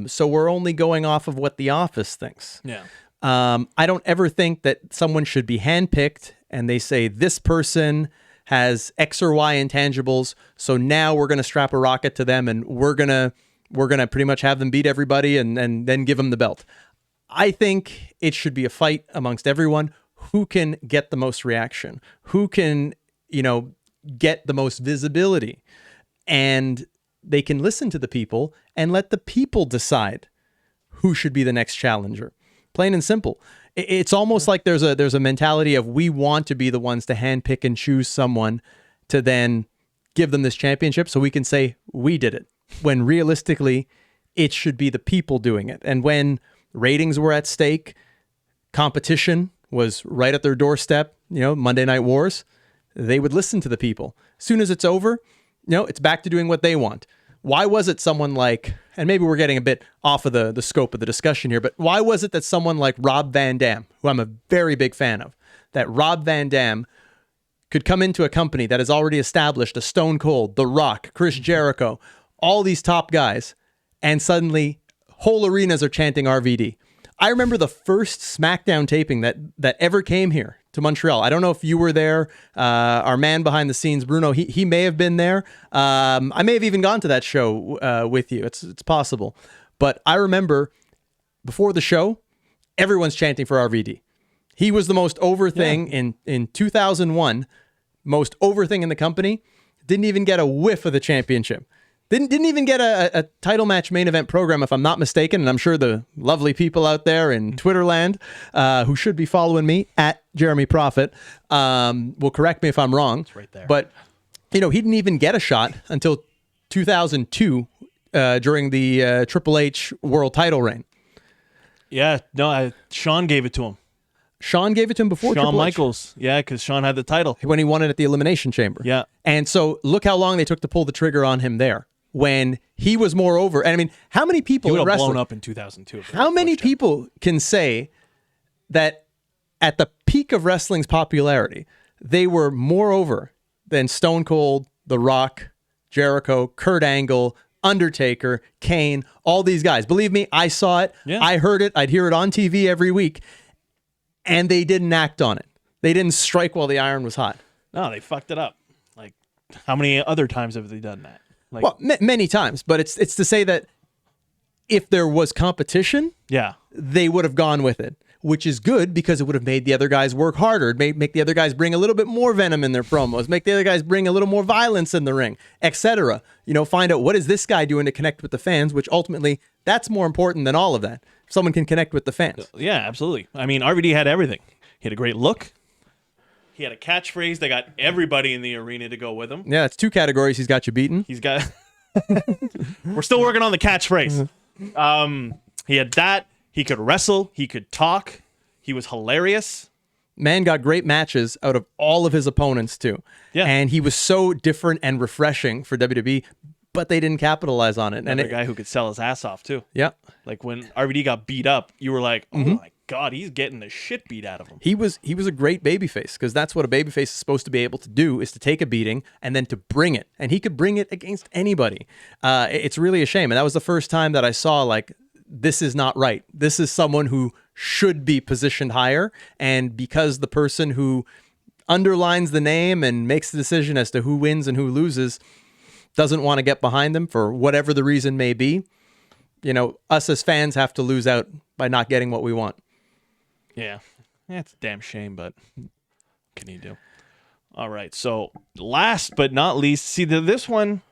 So we're only going off of what the office thinks. Yeah. I don't ever think that someone should be handpicked and they say this person has X or Y intangibles, so now we're going to strap a rocket to them and we're gonna pretty much have them beat everybody and then give them the belt. I think it should be a fight amongst everyone. Who can get the most reaction? Who can, get the most visibility? And they can listen to the people and let the people decide who should be the next challenger. Plain and simple. It's almost like there's a mentality of we want to be the ones to handpick and choose someone to then give them this championship so we can say we did it, when realistically it should be the people doing it. And when ratings were at stake, competition was right at their doorstep, Monday Night Wars, they would listen to the people. As soon as it's over, it's back to doing what they want. Why was it someone like, and maybe we're getting a bit off of the scope of the discussion here, but why was it that someone like Rob Van Dam, who I'm a very big fan of, that Rob Van Dam could come into a company that has already established a Stone Cold, The Rock, Chris Jericho, all these top guys, and suddenly whole arenas are chanting RVD. I remember the first SmackDown taping that ever came here to Montreal. I don't know if you were there. Our man behind the scenes, Bruno, he may have been there. I may have even gone to that show with you. It's possible. But I remember before the show, everyone's chanting for RVD. He was the most over thing in 2001, most over thing in the company. Didn't even get a whiff of the championship. Didn't even get a title match main event program, if I'm not mistaken. And I'm sure the lovely people out there in Twitterland who should be following me at Jeremy Prophet will correct me if I'm wrong. It's right there. But, he didn't even get a shot until 2002 during the Triple H world title reign. Yeah, no, Shawn gave it to him. Shawn gave it to him before Shawn Triple Michaels. Yeah, because Shawn had the title. H when he won it at the Elimination Chamber. Yeah. And so look how long they took to pull the trigger on him there when he was more over. And I mean, how many people He would in have wrestling, blown up in 2002. how many people can say that at the peak of wrestling's popularity, they were more over than Stone Cold, The Rock, Jericho, Kurt Angle, Undertaker, Kane, all these guys? Believe me, I saw it. Yeah. I heard it. I'd hear it on TV every week. And they didn't act on it. They didn't strike while the iron was hot. No, they fucked it up. Like, how many other times have they done that? Like, Well, many times, but it's to say that if there was competition, yeah. they would have gone with it, which is good because it would have made the other guys work harder, make the other guys bring a little bit more venom in their promos, make the other guys bring a little more violence in the ring, etc. Find out what is this guy doing to connect with the fans, which ultimately that's more important than all of that. Someone can connect with the fans. Yeah, absolutely. I mean, RVD had everything. He had a great look. He had a catchphrase that got everybody in the arena to go with him. Yeah, it's two categories he's got you beaten. He's got... We're still working on the catchphrase. He had that. He could wrestle. He could talk. He was hilarious. Man got great matches out of all of his opponents, too. Yeah. And he was so different and refreshing for WWE, but they didn't capitalize on it. Another guy who could sell his ass off, too. Yeah. Like, when RVD got beat up, you were like, oh, my God, he's getting the shit beat out of him. He was a great babyface because that's what a babyface is supposed to be able to do, is to take a beating and then to bring it. And he could bring it against anybody. It's really a shame. And that was the first time that I saw, like, this is not right. This is someone who should be positioned higher. And because the person who underlines the name and makes the decision as to who wins and who loses doesn't want to get behind them for whatever the reason may be, us as fans have to lose out by not getting what we want. Yeah. It's a damn shame, but what can you do? All right. So last but not least, see this one,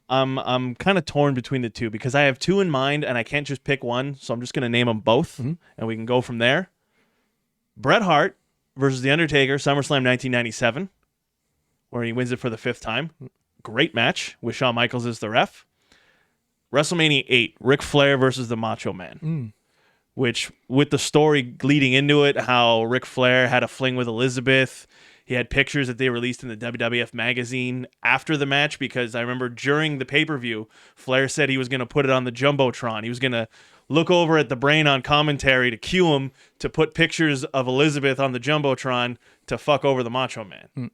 I'm kind of torn between the two because I have two in mind and I can't just pick one. So I'm just going to name them both and we can go from there. Bret Hart versus The Undertaker, SummerSlam 1997, where he wins it for the 5th time. Great match with Shawn Michaels as the ref. WrestleMania 8, Ric Flair versus the Macho Man. Which, with the story leading into it, how Ric Flair had a fling with Elizabeth. He had pictures that they released in the WWF magazine after the match because I remember during the pay-per-view, Flair said he was going to put it on the Jumbotron. He was going to look over at the brain on commentary to cue him to put pictures of Elizabeth on the Jumbotron to fuck over the Macho Man.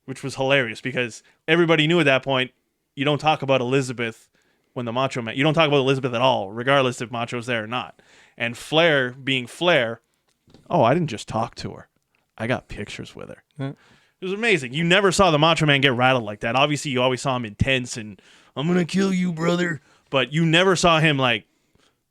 Which was hilarious because everybody knew at that point, you don't talk about Elizabeth when the Macho Man... You don't talk about Elizabeth at all, regardless if Macho's there or not. And Flair, being Flair, oh, I didn't just talk to her. I got pictures with her. It was amazing. You never saw the Macho Man get rattled like that. Obviously, you always saw him intense and, I'm going to kill you, brother. But you never saw him like,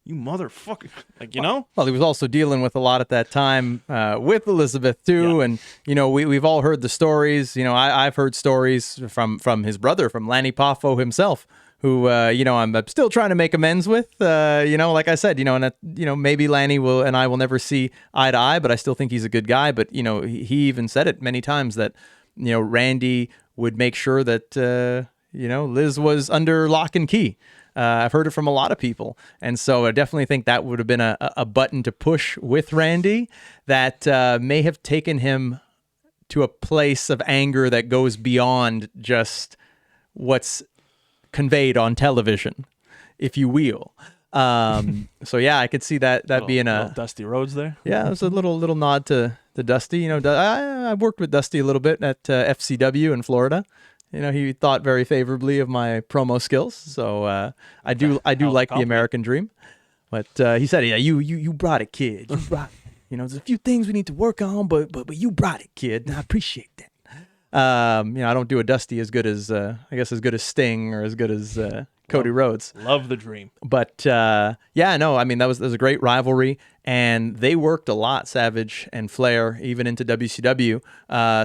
you motherfucker. Like, Well, he was also dealing with a lot at that time with Elizabeth, too. Yeah. And, we've all heard the stories. I've heard stories from his brother, from Lanny Poffo himself, who, I'm still trying to make amends with, like I said, and that, maybe Lanny and I will never see eye to eye, but I still think he's a good guy. But, he even said it many times that, Randy would make sure that, Liz was under lock and key. I've heard it from a lot of people. And so I definitely think that would have been a button to push with Randy that may have taken him to a place of anger that goes beyond just what's conveyed on television, if you will. So yeah, I could see that being a Dusty Rhodes there. Yeah, it was a little nod to Dusty. I worked with Dusty a little bit at FCW in Florida. He thought very favorably of my promo skills. So I do like the American Dream. But he said, yeah, you brought it, kid. You brought it. You know, there's a few things we need to work on, but you brought it, kid. And I appreciate that. You know, I don't do a Dusty as good as I guess as good as Sting or as good as Cody Rhodes. Love the dream. But yeah, no, I mean that was a great rivalry, and they worked a lot, Savage and Flair, even into WCW.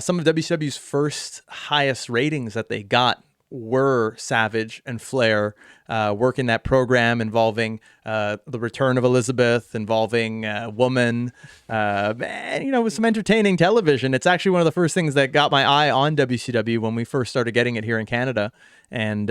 Some of WCW's first highest ratings that they got were Savage and Flair working that program involving the return of Elizabeth, involving Woman, and you know, with some entertaining television. It's actually one of the first things that got my eye on WCW when we first started getting it here in Canada. And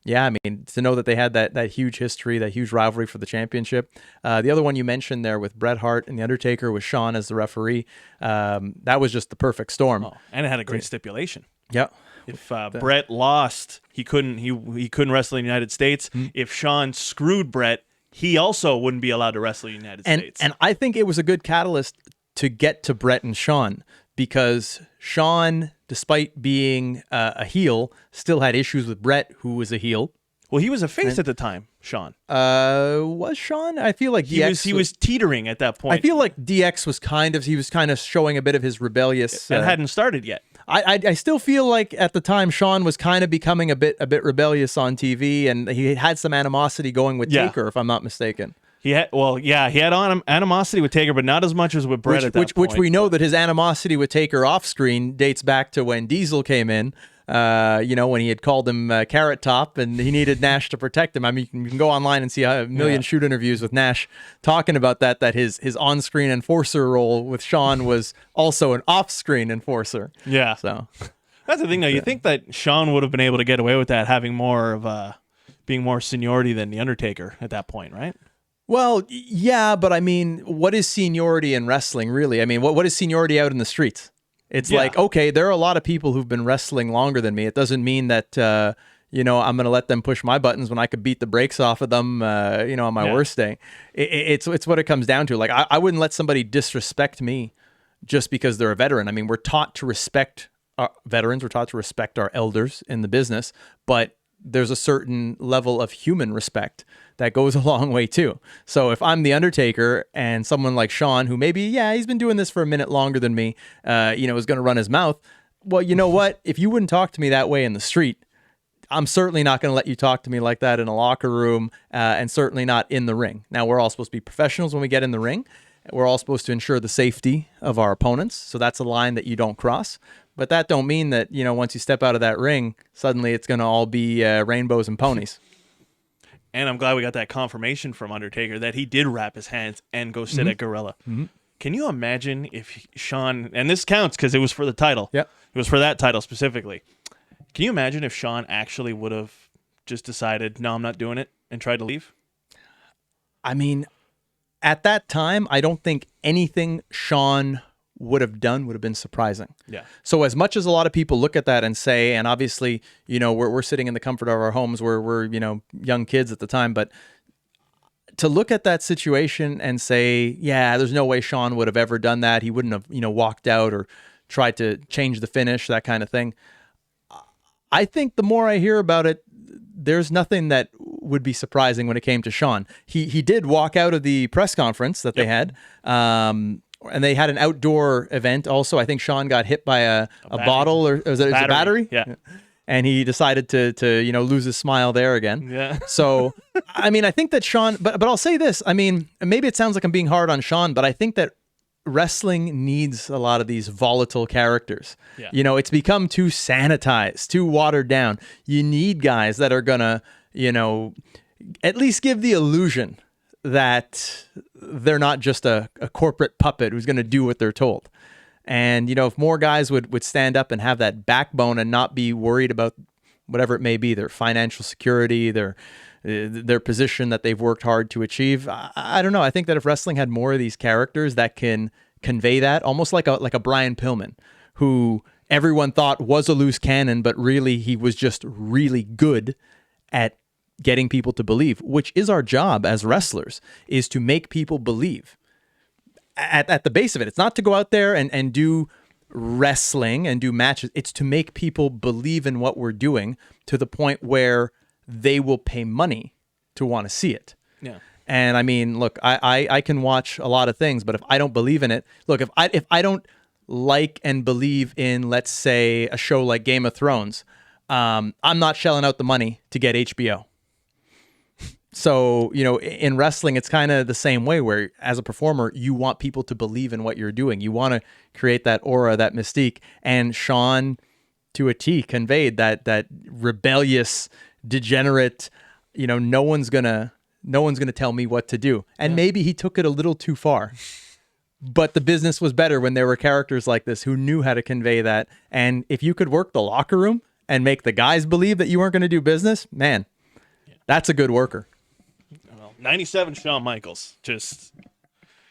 yeah, I mean, to know that they had that huge history, that huge rivalry for the championship. The other one you mentioned there with Bret Hart and The Undertaker with Shawn as the referee, that was just the perfect storm. Oh, and it had a great stipulation. Yep. If Bret lost, he couldn't wrestle in the United States. If Shawn screwed Bret, he also wouldn't be allowed to wrestle in the United States. And I think it was a good catalyst to get to Bret and Shawn, because Shawn, despite being a heel, still had issues with Bret, who was a heel. Well, he was a face at the time, Shawn. Was Shawn? I feel like DX he was teetering at that point. I feel like DX was kind of showing a bit of his rebellious. And hadn't started yet. I still feel like at the time Shawn was kind of becoming a bit rebellious on TV, and he had some animosity going with Taker, if I'm not mistaken. He had animosity with Taker, but not as much as with Bret at that point. Which we know that his animosity with Taker off screen dates back to when Diesel came in. You know, when he had called him Carrot Top, and he needed Nash to protect him. I mean, you can go online and see a million shoot interviews with Nash talking about that his on-screen enforcer role with Shawn was also an off-screen enforcer. Yeah. So that's the thing, though. You think that Shawn would have been able to get away with that, having more of being more seniority than The Undertaker at that point, right? Well, yeah, but I mean, what is seniority in wrestling, really? I mean, what is seniority out in the streets? It's like, okay, there are a lot of people who've been wrestling longer than me. It doesn't mean that, you know, I'm going to let them push my buttons when I could beat the brakes off of them, you know, on my worst day. It's what it comes down to. Like, I wouldn't let somebody disrespect me just because they're a veteran. I mean, we're taught to respect our veterans. We're taught to respect our elders in the business, but there's a certain level of human respect that goes a long way too. So if I'm The Undertaker and someone like Shawn, who maybe, he's been doing this for a minute longer than me, you know, is going to run his mouth. Well, you know what? If you wouldn't talk to me that way in the street, I'm certainly not going to let you talk to me like that in a locker room, and certainly not in the ring. Now, we're all supposed to be professionals when we get in the ring. We're all supposed to ensure the safety of our opponents. So that's a line that you don't cross. But that don't mean that, you know, once you step out of that ring, suddenly it's going to all be rainbows and ponies. And I'm glad we got that confirmation from Undertaker that he did wrap his hands and go sit at Gorilla. Can you imagine if Shawn, and this counts because it was for the title. Yep. It was for that title specifically. Can you imagine if Shawn actually would have just decided, no, I'm not doing it, and tried to leave? I mean, at that time, I don't think anything Shawn would have done would have been surprising. Yeah. So as much as a lot of people look at that and say, and obviously, you know, we're sitting in the comfort of our homes, we're you know, young kids at the time, but to look at that situation and say, yeah, there's no way Shawn would have ever done that. He wouldn't have, you know, walked out or tried to change the finish, that kind of thing. I think the more I hear about it, there's nothing that would be surprising when it came to Shawn. He did walk out of the press conference that they had. And they had an outdoor event also. I think Shawn got hit by a bottle, or was it a battery? Yeah. And he decided to you know, lose his smile there again. Yeah. So, I mean, I think that Shawn, but I'll say this. I mean, maybe it sounds like I'm being hard on Shawn, but I think that wrestling needs a lot of these volatile characters. Yeah. You know, it's become too sanitized, too watered down. You need guys that are gonna, you know, at least give the illusion that they're not just a corporate puppet who's going to do what they're told. And, you know, if more guys would stand up and have that backbone and not be worried about whatever it may be, their financial security, their position that they've worked hard to achieve. I don't know. I think that if wrestling had more of these characters that can convey that, almost like a Brian Pillman, who everyone thought was a loose cannon, but really he was just really good at getting people to believe, which is our job as wrestlers, is to make people believe. At the base of it, it's not to go out there and do wrestling and do matches. It's to make people believe in what we're doing to the point where they will pay money to want to see it. Yeah. And I mean, look, I can watch a lot of things, but if I don't believe in it, look, if I don't like and believe in, let's say, a show like Game of Thrones, I'm not shelling out the money to get HBO. So, in wrestling, it's kind of the same way where as a performer, you want people to believe in what you're doing. You want to create that aura, that mystique. And Shawn, to a T, conveyed that rebellious, degenerate, no one's gonna tell me what to do. And maybe he took it a little too far. But the business was better when there were characters like this who knew how to convey that. And if you could work the locker room and make the guys believe that you weren't going to do business, man, that's a good worker. 97 Shawn Michaels. Just,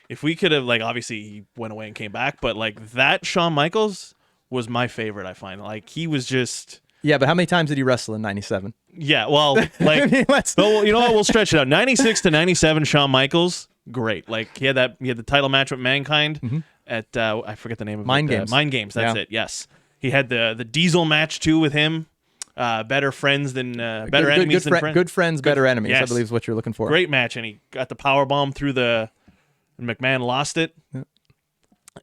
if we could have, obviously he went away and came back, but that Shawn Michaels was my favorite, I find. He was just... Yeah, but how many times did he wrestle in 97? Yeah, well, you know what? We'll stretch it out. 96 to 97 Shawn Michaels, great. He had the title match with Mankind at, I forget the name of Mind it. Games. Mind Games, that's it, yes. He had the Diesel match, too, with him. Better friends than better enemies than friends. Good friends, better enemies. Yes. I believe is what you're looking for. Great match, and he got the power bomb through the. McMahon lost it.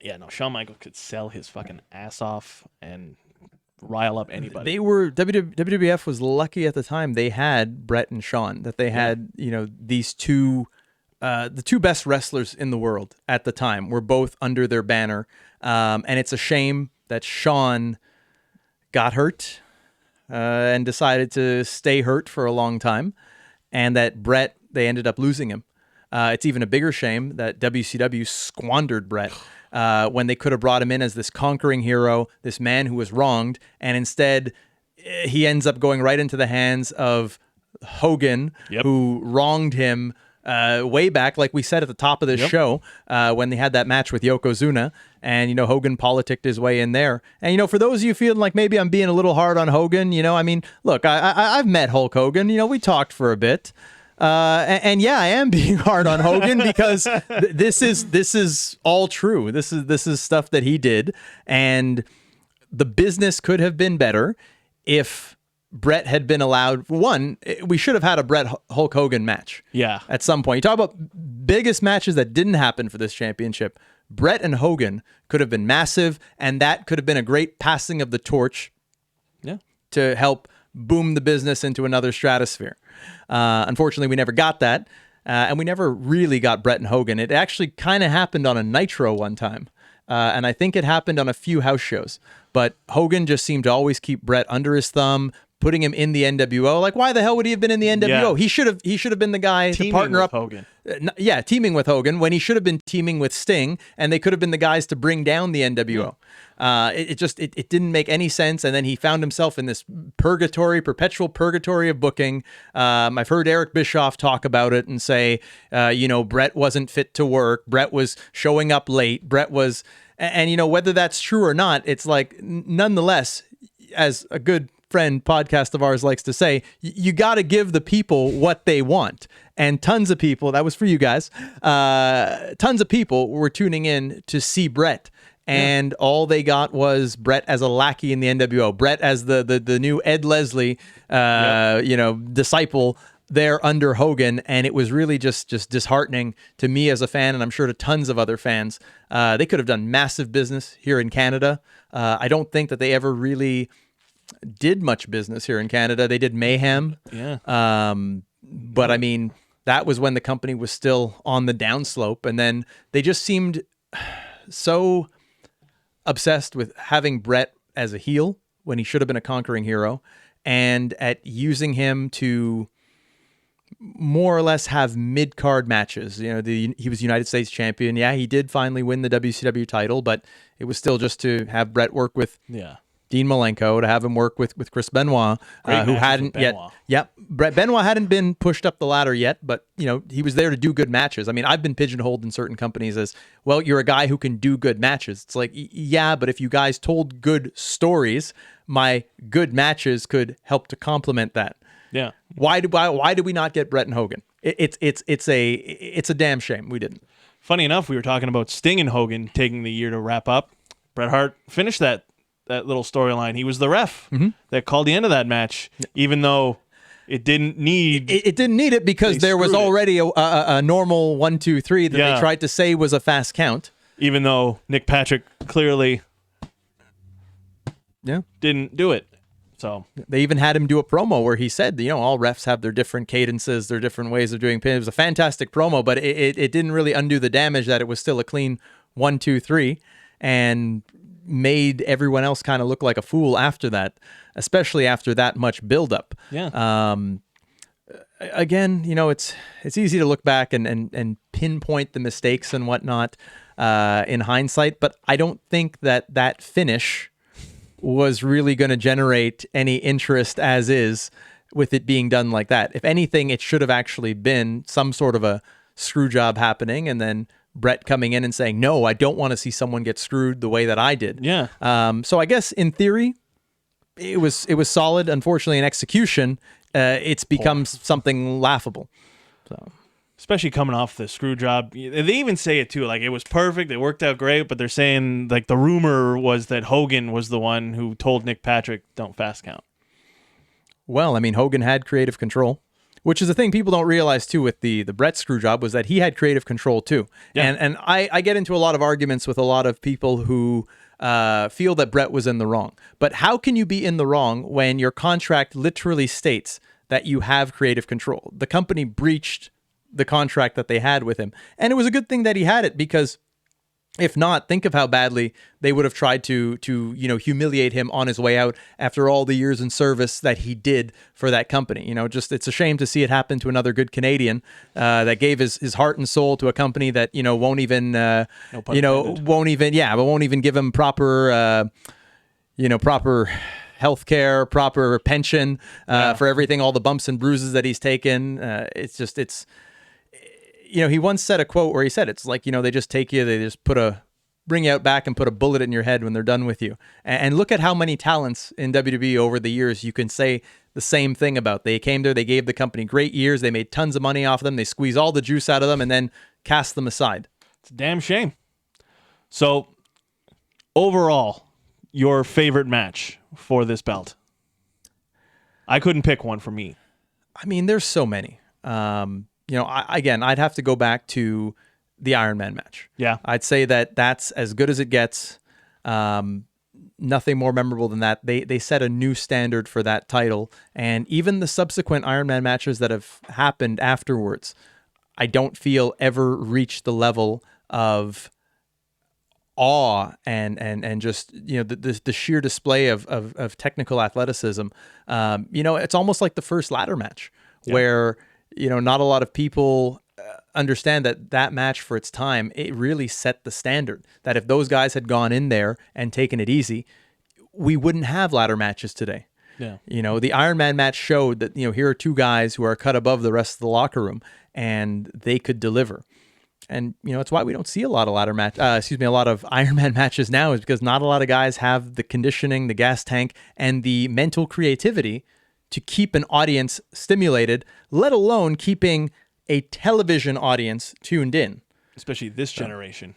Yeah, no, Shawn Michaels could sell his fucking ass off and rile up anybody. They were WWF was lucky at the time they had Bret and Shawn, that they had these two, the two best wrestlers in the world at the time were both under their banner, and it's a shame that Shawn got hurt. And decided to stay hurt for a long time, and that Bret, they ended up losing him. It's even a bigger shame that WCW squandered Bret when they could have brought him in as this conquering hero, this man who was wronged, and instead he ends up going right into the hands of Hogan, who wronged him way back, like we said at the top of this show, when they had that match with Yokozuna, and Hogan politicked his way in there. And for those of you feeling like maybe I'm being a little hard on Hogan, I mean, look, I've met Hulk Hogan. We talked for a bit, and yeah, I am being hard on Hogan because this is all true. This is stuff that he did, and the business could have been better if Bret had been allowed. One, we should have had a Bret Hulk Hogan match. Yeah. At some point. You talk about biggest matches that didn't happen for this championship. Bret and Hogan could have been massive, and that could have been a great passing of the torch to help boom the business into another stratosphere. Unfortunately, we never got that, and we never really got Bret and Hogan. It actually kind of happened on a Nitro one time, and I think it happened on a few house shows. But Hogan just seemed to always keep Bret under his thumb, putting him in the NWO. Why the hell would he have been in the NWO? Yeah. He should have been the guy teaming to partner with up. Hogan. Teaming with Hogan when he should have been teaming with Sting, and they could have been the guys to bring down the NWO. It didn't make any sense, and then he found himself in this perpetual purgatory of booking. I've heard Eric Bischoff talk about it and say, Bret wasn't fit to work. Bret was showing up late. Bret was, and whether that's true or not, it's nonetheless, as a good friend podcast of ours likes to say, you got to give the people what they want. And tons of people, that was for you guys, tons of people were tuning in to see Bret. And all they got was Bret as a lackey in the NWO, Bret as the new Ed Leslie, disciple there under Hogan. And it was really just disheartening to me as a fan, and I'm sure to tons of other fans. They could have done massive business here in Canada. I don't think that they ever really did much business here in Canada. They did Mayhem. Yeah. But I mean, that was when the company was still on the downslope, and then they just seemed so obsessed with having Bret as a heel when he should have been a conquering hero, and at using him to more or less have mid-card matches. He was United States champion. Yeah, he did finally win the WCW title, but it was still just to have Bret work with Dean Malenko, to have him work with Chris Benoit, who hadn't yet. Yep, Benoit hadn't been pushed up the ladder yet, but he was there to do good matches. I mean, I've been pigeonholed in certain companies as, well, you're a guy who can do good matches. It's yeah, but if you guys told good stories, my good matches could help to complement that. Yeah. Why did we not get Bret and Hogan? It's a damn shame we didn't. Funny enough, we were talking about Sting and Hogan taking the year to wrap up. Bret Hart finished that little storyline. He was the ref that called the end of that match, even though it didn't need. It didn't need it because there was already a normal 1, 2, 3 that they tried to say was a fast count. Even though Nick Patrick clearly didn't do it. So they even had him do a promo where he said, all refs have their different cadences, their different ways of doing pin. It was a fantastic promo, but it didn't really undo the damage that it was still a clean 1, 2, 3 and made everyone else kind of look like a fool after that, especially after that much buildup. Yeah. Again, it's easy to look back and pinpoint the mistakes and whatnot in hindsight, but I don't think that finish was really going to generate any interest as is with it being done like that. If anything, it should have actually been some sort of a screw job happening and then Bret coming in and saying, no, I don't want to see someone get screwed the way that I did. Yeah. So I guess in theory, it was solid. Unfortunately, in execution, it's become something laughable. So, especially coming off the screw job, they even say it too. Like it was perfect, it worked out great. But they're saying like the rumor was that Hogan was the one who told Nick Patrick, "Don't fast count." Well, I mean, Hogan had creative control, which is the thing people don't realize too with the Bret screw job was that he had creative control too. Yeah. And I get into a lot of arguments with a lot of people who feel that Bret was in the wrong. But how can you be in the wrong when your contract literally states that you have creative control? The company breached the contract that they had with him. And it was a good thing that he had it because if not, think of how badly they would have tried to humiliate him on his way out after all the years in service that he did for that company. Just it's a shame to see it happen to another good Canadian that gave his heart and soul to a company that won't even won't even give him proper proper health care, proper pension for everything, all the bumps and bruises that he's taken. He once said a quote where he said, it's like, they just take you, they just bring you out back and put a bullet in your head when they're done with you. And look at how many talents in WWE over the years you can say the same thing about. They came there, they gave the company great years, they made tons of money off of them, they squeeze all the juice out of them and then cast them aside. It's a damn shame. So, overall, your favorite match for this belt? I couldn't pick one for me. I mean, there's so many. I'd have to go back to the Iron Man match. Yeah. I'd say that's as good as it gets. Nothing more memorable than that. They set a new standard for that title. And even the subsequent Iron Man matches that have happened afterwards, I don't feel ever reached the level of awe and just the sheer display of technical athleticism. It's almost like the first ladder match where not a lot of people understand that match for its time, it really set the standard. That if those guys had gone in there and taken it easy, we wouldn't have ladder matches today. Yeah. The Iron Man match showed that, here are two guys who are cut above the rest of the locker room and they could deliver. And, it's why we don't see a lot of a lot of Iron Man matches now, is because not a lot of guys have the conditioning, the gas tank, and the mental creativity to keep an audience stimulated, let alone keeping a television audience tuned in. Especially this generation,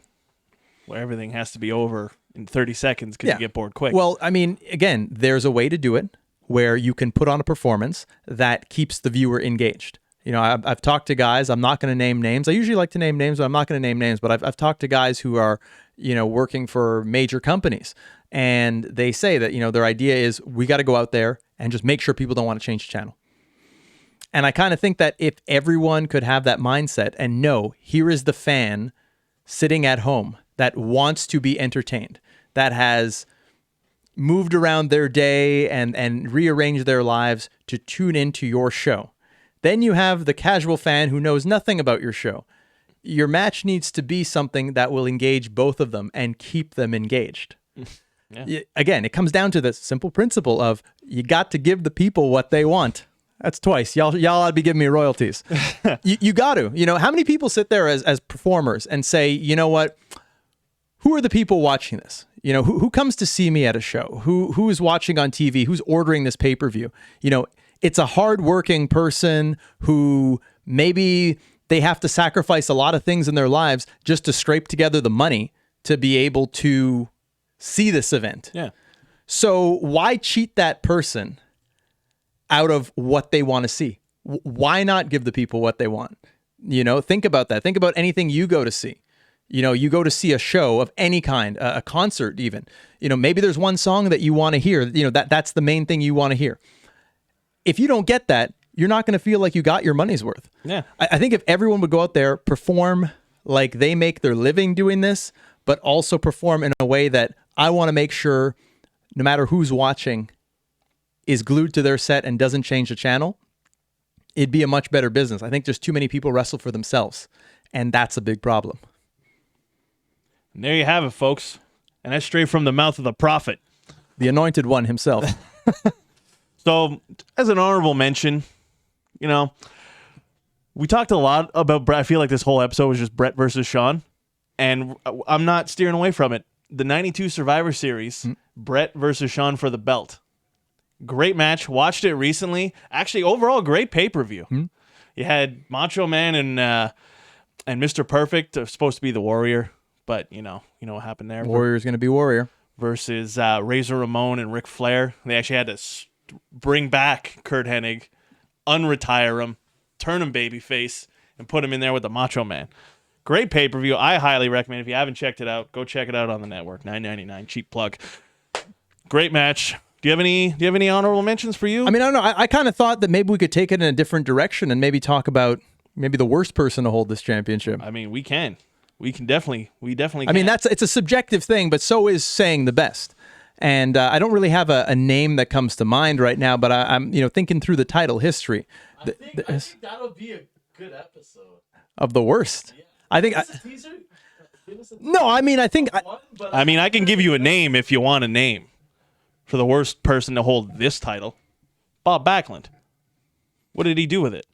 where everything has to be over in 30 seconds because you get bored quick. Well, I mean, again, there's a way to do it where you can put on a performance that keeps the viewer engaged. I've talked to guys, I'm not going to name names. I usually like to name names, but I'm not going to name names. But I've talked to guys who are, working for major companies. And they say that, their idea is we got to go out there and just make sure people don't want to change the channel. And I kind of think that if everyone could have that mindset and know, here is the fan sitting at home that wants to be entertained, that has moved around their day and rearranged their lives to tune into your show. Then you have the casual fan who knows nothing about your show. Your match needs to be something that will engage both of them and keep them engaged. Yeah. Again, it comes down to the simple principle of you got to give the people what they want. That's twice. Y'all ought to be giving me royalties. you got to. How many people sit there as performers and say, you know what? Who are the people watching this? Who comes to see me at a show? Who is watching on TV? Who's ordering this pay-per-view? It's a hardworking person who maybe they have to sacrifice a lot of things in their lives just to scrape together the money to be able to see this event. Yeah. So why cheat that person out of what they want to see. Why not give the people what they want? Think about that. Think about anything you go to see. You go to see a show of any kind, a concert even. Maybe there's one song that you want to hear. That's the main thing you want to hear. If you don't get that, you're not going to feel like you got your money's worth. Yeah. I think if everyone would go out there, perform like they make their living doing this, but also perform in a way that I want to make sure no matter who's watching is glued to their set and doesn't change the channel, it'd be a much better business. I think there's too many people wrestle for themselves, and that's a big problem. And there you have it, folks. And that's straight from the mouth of the prophet. The anointed one himself. So, as an honorable mention, we talked a lot about Bret. I feel like this whole episode was just Bret versus Shawn, and I'm not steering away from it. The 92 Survivor Series, Bret versus Shawn for the belt. Great match. Watched it recently. Actually, overall, great pay-per-view. You had Macho Man and Mr. Perfect, supposed to be the Warrior, but you know what happened there. Warrior's going to be Warrior. Versus Razor Ramon and Ric Flair. They actually had to bring back Kurt Hennig, unretire him, turn him babyface, and put him in there with the Macho Man. Great pay-per-view. I highly recommend. If you haven't checked it out, go check it out on the network. $9.99, cheap plug. Great match. Do you have any honorable mentions for you? I mean, I don't know. I kind of thought that maybe we could take it in a different direction and maybe talk about maybe the worst person to hold this championship. I mean, we can. We definitely can. I mean, it's a subjective thing, but so is saying the best. And I don't really have a name that comes to mind right now, but I'm thinking through the title history. I think that'll be a good episode. Of the worst. Yeah. I think. Teaser? No, I mean, I think. I can give you a name if you want a name for the worst person to hold this title. Bob Backlund. What did he do with it?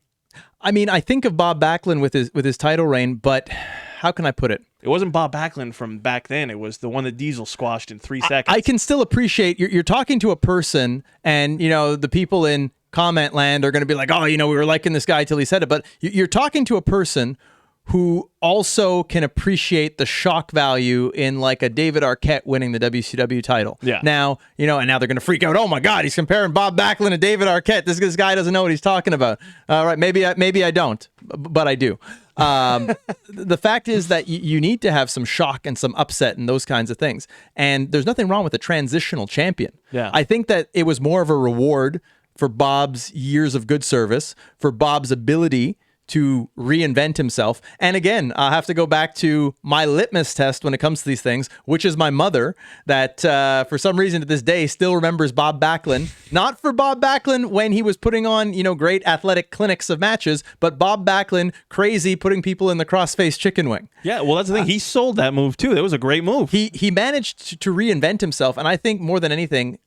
I mean, I think of Bob Backlund with his title reign, but how can I put it? It wasn't Bob Backlund from back then. It was the one that Diesel squashed in 3 seconds. I can still appreciate you're talking to a person, and the people in comment land are going to be like, oh, we were liking this guy till he said it. But you're talking to a person who also can appreciate the shock value in like a David Arquette winning the WCW title. Yeah. Now, and now they're going to freak out. Oh my God, he's comparing Bob Backlund to David Arquette. This guy doesn't know what he's talking about. All right, maybe I don't, but I do. The fact is that you need to have some shock and some upset and those kinds of things. And there's nothing wrong with a transitional champion. Yeah. I think that it was more of a reward for Bob's years of good service, for Bob's ability to reinvent himself. And again, I'll have to go back to my litmus test when it comes to these things, which is my mother, that for some reason to this day still remembers Bob Backlund. Not for Bob Backlund when he was putting on, great athletic clinics of matches, but Bob Backlund crazy putting people in the crossface chicken wing. Yeah, well, that's the thing. He sold that move, too. That was a great move. He managed to reinvent himself, and I think more than anything,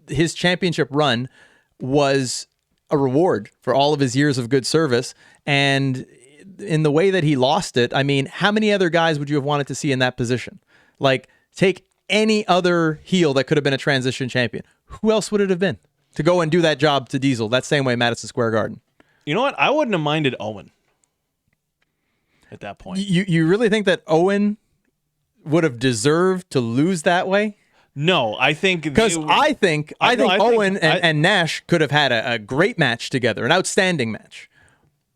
his championship run was a reward for all of his years of good service. And in the way that he lost it, I mean, how many other guys would you have wanted to see in that position? Like, take any other heel that could have been a transition champion. Who else would it have been to go and do that job to Diesel that same way Madison Square Garden? You know what? I wouldn't have minded Owen at that point. You really think that Owen would have deserved to lose that way? No, I think because I think Owen and Nash could have had a great match together, an outstanding match.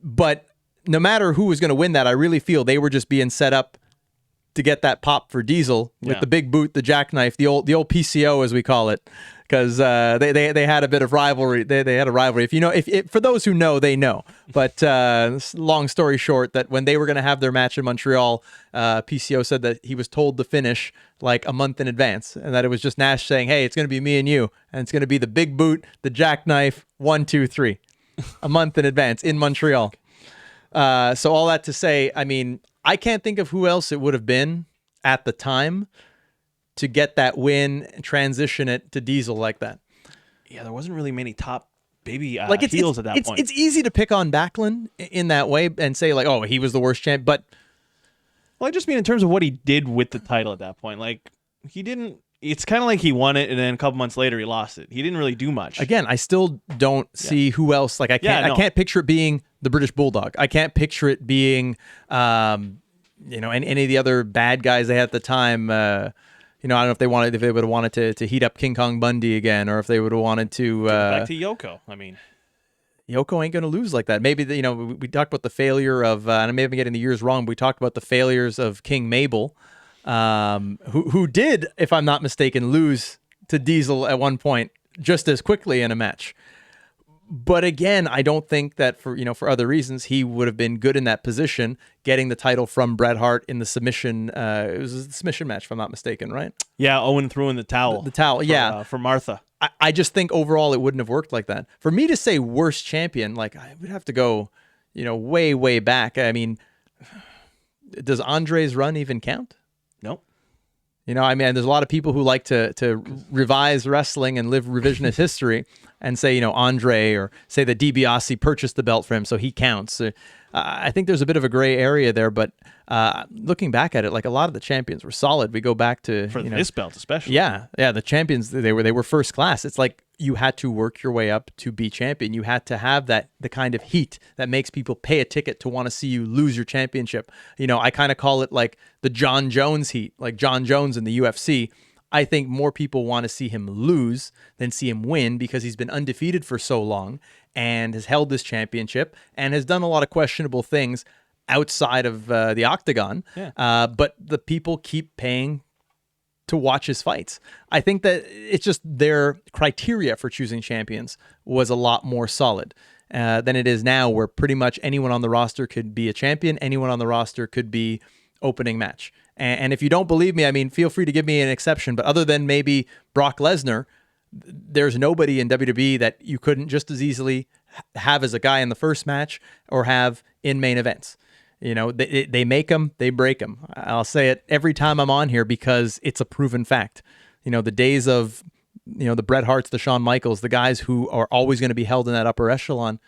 But no matter who was going to win that, I really feel they were just being set up to get that pop for Diesel with the big boot, the jackknife, the old PCO as we call it, because they had a bit of rivalry. They had a rivalry. If for those who know, they know. But long story short, that when they were going to have their match in Montreal, PCO said that he was told to finish like a month in advance, and that it was just Nash saying, "Hey, it's going to be me and you, and it's going to be the big boot, the jackknife, 1, 2, 3." A month in advance in Montreal. So all that to say, I mean, I can't think of who else it would have been at the time to get that win and transition it to Diesel like that. Yeah, there wasn't really many top baby heels at that point. It's easy to pick on Backlund in that way and say like, oh, he was the worst champ. But well, I just mean in terms of what he did with the title at that point. Like, he didn't. It's kind of like he won it, and then a couple months later he lost it. He didn't really do much. Again, I still don't see who else. Like, I can't picture it being the British Bulldog. I can't picture it being, any of the other bad guys they had at the time. I don't know if they would have wanted to heat up King Kong Bundy again, or if they would have wanted to back to Yoko. I mean, Yoko ain't going to lose like that. Maybe we talked about the failure of, and I may have been getting the years wrong, but we talked about the failures of King Mabel, who did, if I'm not mistaken, lose to Diesel at one point just as quickly in a match. But again, I don't think that for other reasons he would have been good in that position, getting the title from Bret Hart in the submission. It was a submission match, if I'm not mistaken, right? Yeah, Owen threw in the towel. The towel, for Martha. I just think overall it wouldn't have worked like that. For me to say worst champion, like I would have to go, way, way back. I mean, does Andre's run even count? Nope. I mean, there's a lot of people who like to revise wrestling and live revisionist history and say, Andre, or say that DiBiase purchased the belt for him, so he counts. I think there's a bit of a gray area there, but looking back at it, like a lot of the champions were solid. We go back to for this belt especially. Yeah, the champions they were first class. It's like you had to work your way up to be champion. You had to have the kind of heat that makes people pay a ticket to want to see you lose your championship. I kind of call it like the John Jones heat, like John Jones in the UFC. I think more people want to see him lose than see him win because he's been undefeated for so long and has held this championship and has done a lot of questionable things outside of the octagon. Yeah. But the people keep paying to watch his fights. I think that it's just their criteria for choosing champions was a lot more solid than it is now, where pretty much anyone on the roster could be a champion. Anyone on the roster could be opening match. And if you don't believe me, I mean, feel free to give me an exception. But other than maybe Brock Lesnar, there's nobody in WWE that you couldn't just as easily have as a guy in the first match or have in main events. They make them, they break them. I'll say it every time I'm on here because it's a proven fact. The days of, the Bret Harts, the Shawn Michaels, the guys who are always going to be held in that upper echelon,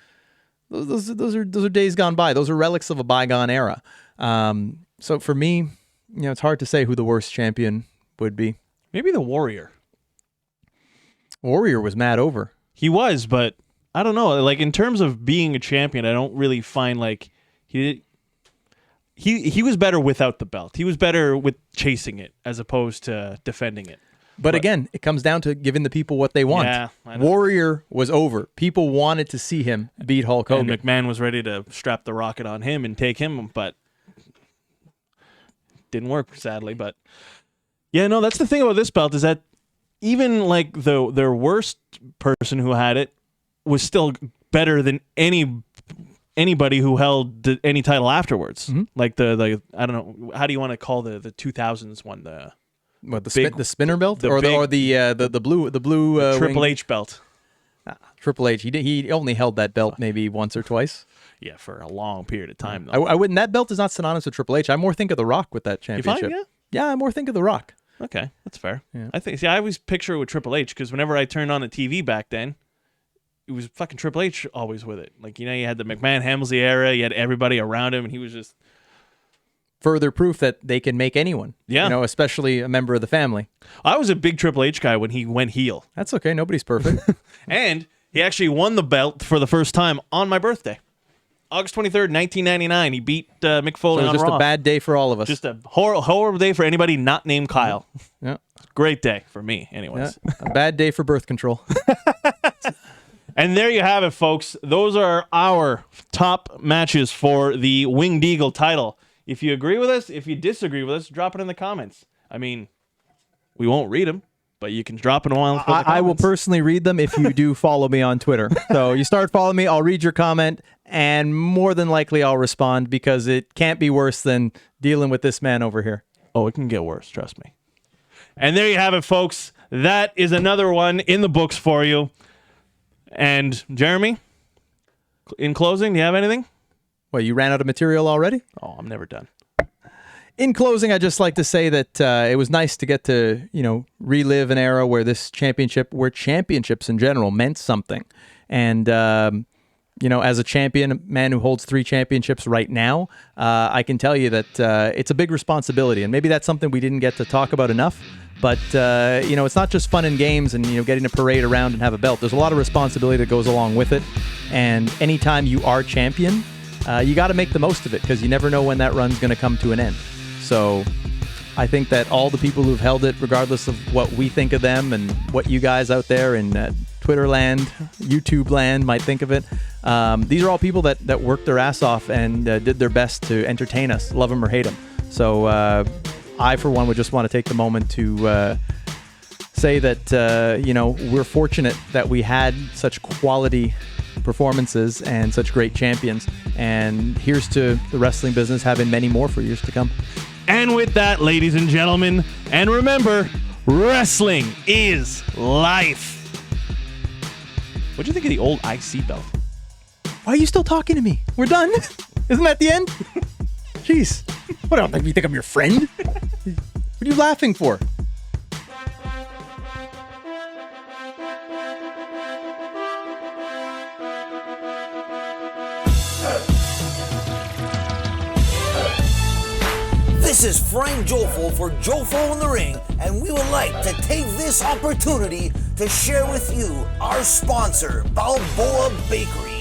those are days gone by. Those are relics of a bygone era. So for me, it's hard to say who the worst champion would be. Maybe the Warrior. Warrior was mad over. He was, but I don't know. Like in terms of being a champion, I don't really find like he was better without the belt. He was better with chasing it as opposed to defending it. But again, it comes down to giving the people what they want. Yeah, Warrior was over. People wanted to see him beat Hulk Hogan. And McMahon was ready to strap the rocket on him and take him, but didn't work, sadly. But yeah, no, that's the thing about this belt is that even like their worst person who had it was still better than anybody who held any title afterwards. Mm-hmm. Like the I don't know, how do you want to call the 2000s one, the spinner belt or the blue Triple H belt. Triple H, he only held that belt maybe once or twice. Yeah, for a long period of time though. I wouldn't. That belt is not synonymous with Triple H. I more think of The Rock with that championship. You find, yeah, I more think of The Rock. Okay, that's fair. Yeah. I always picture it with Triple H because whenever I turned on the TV back then, it was fucking Triple H always with it. Like, you had the McMahon Helmsley era, you had everybody around him, and he was just further proof that they can make anyone. Yeah, especially a member of the family. I was a big Triple H guy when he went heel. That's okay. Nobody's perfect. And he actually won the belt for the first time on my birthday. August 23rd, 1999. He beat Mick Foley on Raw. Just a bad day for all of us. Just a horrible day for anybody not named Kyle. Yeah. Great day for me, anyways. Yeah. A bad day for birth control. And there you have it, folks. Those are our top matches for the Winged Eagle title. If you agree with us, if you disagree with us, drop it in the comments. I mean, we won't read them, but you can drop it in one. I will personally read them if you do follow me on Twitter. So you start following me, I'll read your comment, and more than likely I'll respond because it can't be worse than dealing with this man over here. Oh, it can get worse, trust me. And there you have it, folks. That is another one in the books for you. And Jeremy, in closing, do you have anything? Well, you ran out of material already? Oh, I'm never done. In closing, I'd just like to say that it was nice to get to, relive an era where where championships in general meant something. And, as a champion, a man who holds 3 championships right now, I can tell you that it's a big responsibility. And maybe that's something we didn't get to talk about enough. But, it's not just fun and games and, getting to parade around and have a belt. There's a lot of responsibility that goes along with it. And anytime you are champion, you got to make the most of it because you never know when that run's going to come to an end. So I think that all the people who've held it, regardless of what we think of them and what you guys out there in Twitter land, YouTube land might think of it, these are all people that worked their ass off and did their best to entertain us, love them or hate them. So I, for one, would just want to take the moment to say that, we're fortunate that we had such quality performances and such great champions. And here's to the wrestling business having many more for years to come. And with that, ladies and gentlemen, and remember, wrestling is life. What'd you think of the old IC belt? Why are you still talking to me? We're done. Isn't that the end? Jeez. What, I don't think you think I'm your friend? What are you laughing for? This is Frank Jofo for Jofo in the Ring, and we would like to take this opportunity to share with you our sponsor, Balboa Bakery.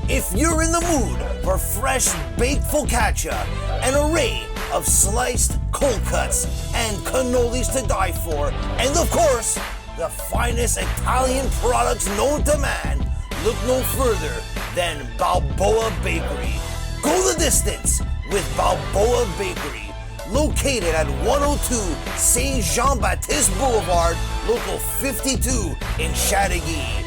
If you're in the mood for fresh baked focaccia, an array of sliced cold cuts and cannolis to die for, and of course, the finest Italian products known to man, look no further than Balboa Bakery. Go the distance with Balboa Bakery. Located at 102 Saint Jean-Baptiste Boulevard, Local 52 in Chateauguay.